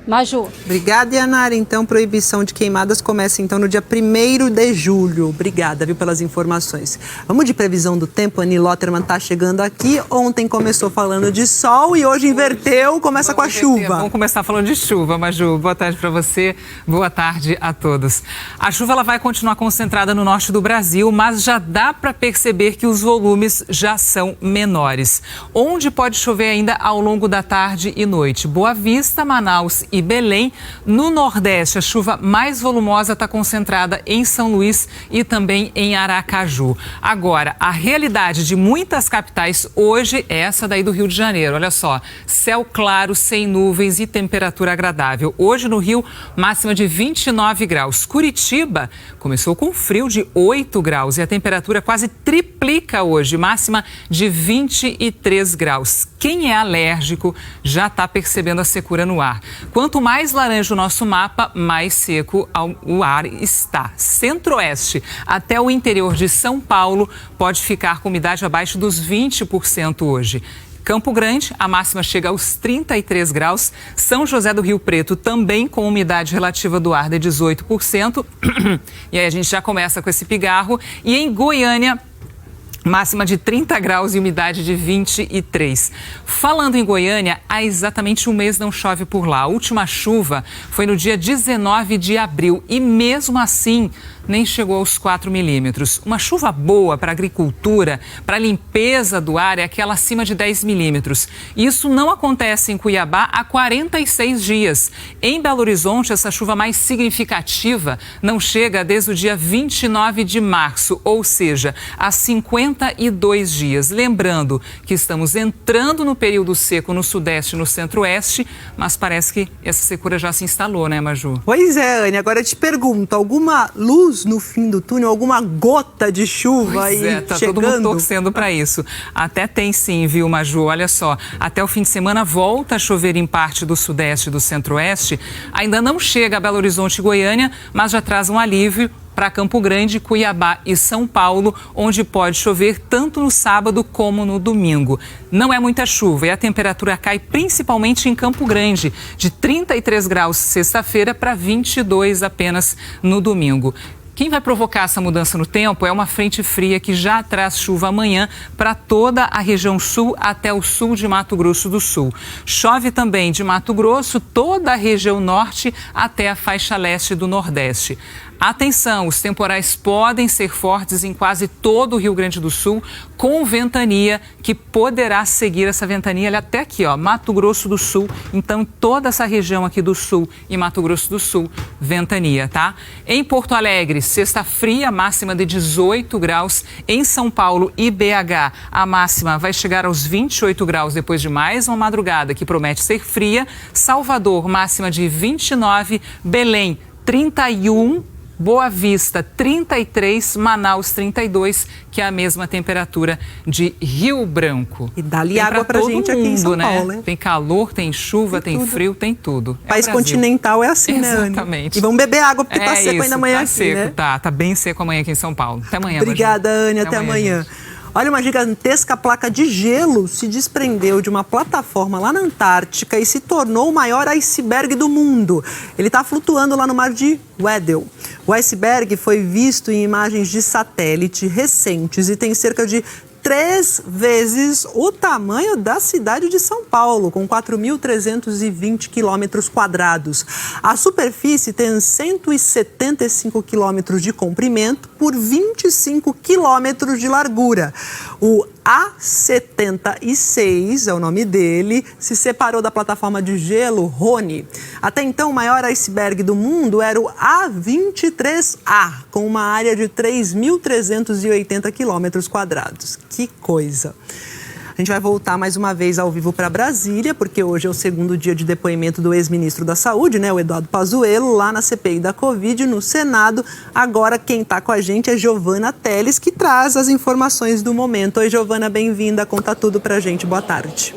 Maju. Obrigada, Yanara. Então, proibição de queimadas começa então no dia 1º de julho. Obrigada, viu, pelas informações. Vamos de previsão do tempo. A Ani Lotterman está chegando aqui. Ontem começou falando de sol e hoje inverteu, começa com a chuva. Vamos começar falando de chuva, Maju. Boa tarde para você, boa tarde a todos. A chuva ela vai continuar concentrada no norte do Brasil, mas já dá para perceber que os volumes já são menores. Onde pode chover ainda ao longo da tarde e noite? Boa Vista, Manaus e Belém. No Nordeste, a chuva mais volumosa está concentrada em São Luís e também em Aracaju. Agora, a realidade de muitas capitais hoje é essa daí do Rio de Janeiro. Olha só, céu claro, sem nuvens e temperatura agradável. Hoje no Rio, máxima de 29 graus. Curitiba começou com frio de 8 graus e a temperatura quase triplica hoje, máxima de 23 graus. Quem é alérgico já está percebendo a secura no ar. Quanto mais laranja o nosso mapa, mais seco o ar está. Centro-Oeste até o interior de São Paulo pode ficar com umidade abaixo dos 20% hoje. Campo Grande, a máxima chega aos 33 graus. São José do Rio Preto também com umidade relativa do ar de 18%. E aí a gente já começa com esse pigarro. E em Goiânia, máxima de 30 graus e umidade de 23. Falando em Goiânia, há exatamente um mês não chove por lá. A última chuva foi no dia 19 de abril e mesmo assim nem chegou aos 4 milímetros. Uma chuva boa para a agricultura, para a limpeza do ar é aquela acima de 10 milímetros. Isso não acontece em Cuiabá há 46 dias. Em Belo Horizonte, essa chuva mais significativa não chega desde o dia 29 de março, ou seja, há 52 dias. Lembrando que estamos entrando no período seco no Sudeste e no Centro-Oeste, mas parece que essa secura já se instalou, né, Maju? Pois é, Anne. Agora eu te pergunto, alguma luz no fim do túnel, alguma gota de chuva aí tá chegando? Todo mundo torcendo para isso. Até tem sim, viu, Maju? Olha só, até o fim de semana volta a chover em parte do Sudeste e do Centro-Oeste. Ainda não chega a Belo Horizonte e Goiânia, mas já traz um alívio para Campo Grande, Cuiabá e São Paulo, onde pode chover tanto no sábado como no domingo. Não é muita chuva e a temperatura cai principalmente em Campo Grande, de 33 graus sexta-feira para 22 apenas no domingo. Quem vai provocar essa mudança no tempo é uma frente fria que já traz chuva amanhã para toda a região sul até o sul de Mato Grosso do Sul. Chove também de Mato Grosso, toda a região norte até a faixa leste do Nordeste. Atenção, os temporais podem ser fortes em quase todo o Rio Grande do Sul, com ventania, que poderá seguir essa ventania até aqui, ó, Mato Grosso do Sul. Então, toda essa região aqui do Sul e Mato Grosso do Sul, ventania, tá? Em Porto Alegre, sexta fria, máxima de 18 graus. Em São Paulo e BH, a máxima vai chegar aos 28 graus depois de mais uma madrugada que promete ser fria. Salvador, máxima de 29, Belém, 31 Boa Vista 33, Manaus 32, que é a mesma temperatura de Rio Branco. E dá-lhe água pra gente aqui em São Paulo, hein? Tem calor, tem chuva, tem frio, tem tudo. País continental é assim, né, Anny? Exatamente. E vamos beber água, porque tá seco isso, ainda amanhã tá aqui, seco, né? Tá bem seco amanhã aqui em São Paulo. Até amanhã, Obrigada, Anny. Até amanhã. Olha, uma gigantesca placa de gelo se desprendeu de uma plataforma lá na Antártica e se tornou o maior iceberg do mundo. Ele está flutuando lá no mar de Weddell. O iceberg foi visto em imagens de satélite recentes e tem cerca de 3 vezes o tamanho da cidade de São Paulo, com 4.320 quilômetros quadrados. A superfície tem 175 quilômetros de comprimento por 25 quilômetros de largura. O A76, é o nome dele, se separou da plataforma de gelo Rony. Até então, o maior iceberg do mundo era o A23A, com uma área de 3.380 quilômetros quadrados. Que coisa! A gente vai voltar mais uma vez ao vivo para Brasília, porque hoje é o segundo dia de depoimento do ex-ministro da Saúde, né, o Eduardo Pazuello, lá na CPI da Covid, no Senado. Agora quem está com a gente é Giovana Teles, que traz as informações do momento. Oi, Giovana, bem-vinda. Conta tudo para a gente. Boa tarde.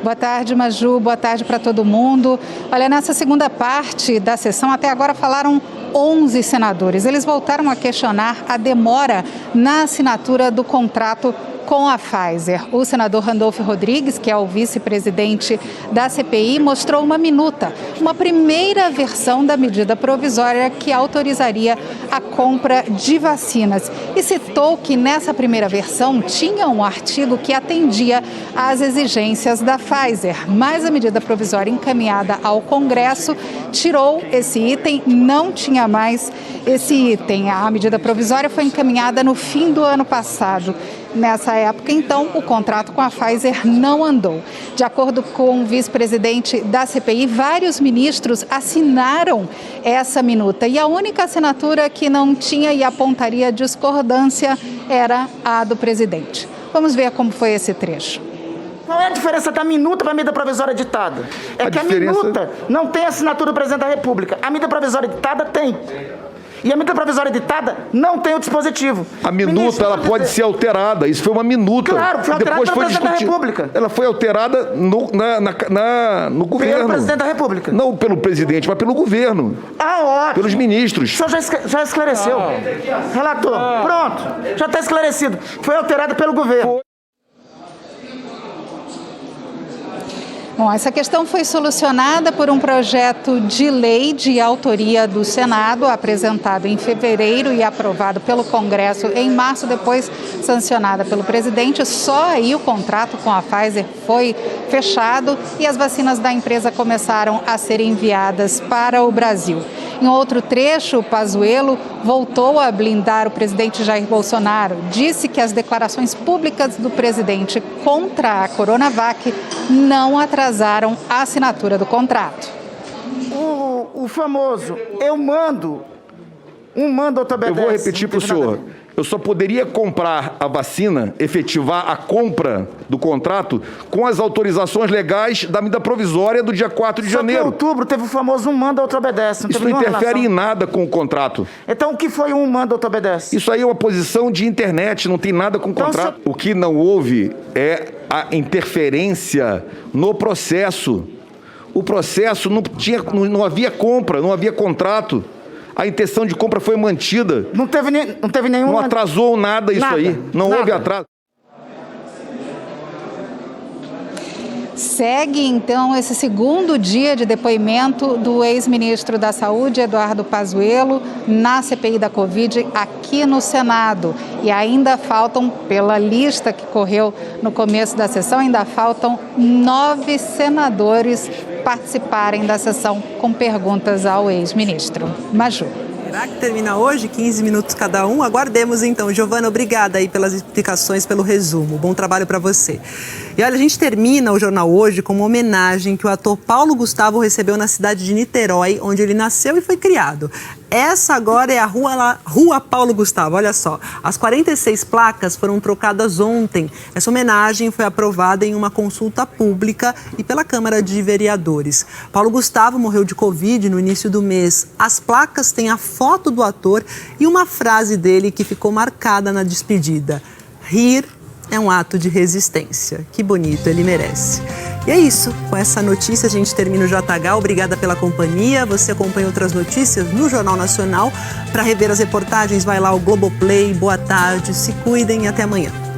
Boa tarde, Maju. Boa tarde para todo mundo. Olha, nessa segunda parte da sessão, até agora falaram 11 senadores. Eles voltaram a questionar a demora na assinatura do contrato com a Pfizer. O senador Randolfo Rodrigues, que é o vice-presidente da CPI, mostrou uma minuta, uma primeira versão da medida provisória que autorizaria a compra de vacinas. E citou que nessa primeira versão tinha um artigo que atendia às exigências da Pfizer, mas a medida provisória encaminhada ao Congresso tirou esse item, não tinha mais esse item. A medida provisória foi encaminhada no fim do ano passado. Nessa época, então, o contrato com a Pfizer não andou. De acordo com o vice-presidente da CPI, vários ministros assinaram essa minuta e a única assinatura que não tinha e apontaria discordância era a do presidente. Vamos ver como foi esse trecho. Qual é a diferença da minuta para a medida provisória editada? É que a minuta não tem assinatura do presidente da República. A medida provisória editada tem. E a medida provisória editada não tem o dispositivo. A minuta, ela pode ser alterada. Isso foi uma minuta. Claro, foi alterada pelo presidente da República. Ela foi alterada no governo. Pelo presidente da República. Não pelo presidente, mas pelo governo. Ah, ótimo. Pelos ministros. O senhor já esclareceu. Relator, pronto. Já está esclarecido. Foi alterada pelo governo. Bom, essa questão foi solucionada por um projeto de lei de autoria do Senado, apresentado em fevereiro e aprovado pelo Congresso em março, depois sancionada pelo presidente. Só aí o contrato com a Pfizer foi fechado e as vacinas da empresa começaram a ser enviadas para o Brasil. Em outro trecho, o Pazuello voltou a blindar o presidente Jair Bolsonaro. Disse que as declarações públicas do presidente contra a Coronavac não atrasaram a assinatura do contrato. O famoso, eu mando, um manda, outro obedece. Eu vou repetir para o senhor. Eu só poderia comprar a vacina, efetivar a compra do contrato, com as autorizações legais da medida provisória do dia 4 de janeiro. Em outubro teve o famoso um manda, outro obedece. Isso não interfere em nada com o contrato. Então o que foi um manda, outro obedece? Isso aí é uma posição de internet, não tem nada com o contrato. O que não houve é a interferência no processo. O processo não havia compra, não havia contrato. A intenção de compra foi mantida. Não teve nenhum... Não atrasou nada isso aí. Não houve atraso. Segue, então, esse segundo dia de depoimento do ex-ministro da Saúde, Eduardo Pazuello, na CPI da Covid, aqui no Senado. E ainda faltam, pela lista que correu no começo da sessão, ainda faltam 9 senadores participarem da sessão com perguntas ao ex-ministro. Maju. Será que termina hoje? 15 minutos cada um? Aguardemos então. Giovana, obrigada aí pelas explicações, pelo resumo. Bom trabalho para você. E olha, a gente termina o Jornal Hoje com uma homenagem que o ator Paulo Gustavo recebeu na cidade de Niterói, onde ele nasceu e foi criado. Essa agora é a Rua Paulo Gustavo, olha só. As 46 placas foram trocadas ontem. Essa homenagem foi aprovada em uma consulta pública e pela Câmara de Vereadores. Paulo Gustavo morreu de Covid no início do mês. As placas têm a foto do ator e uma frase dele que ficou marcada na despedida. Rir é um ato de resistência. Que bonito, ele merece. E é isso, com essa notícia a gente termina o JH. Obrigada pela companhia. Você acompanha outras notícias no Jornal Nacional. Para rever as reportagens, vai lá ao Globoplay. Boa tarde, se cuidem e até amanhã.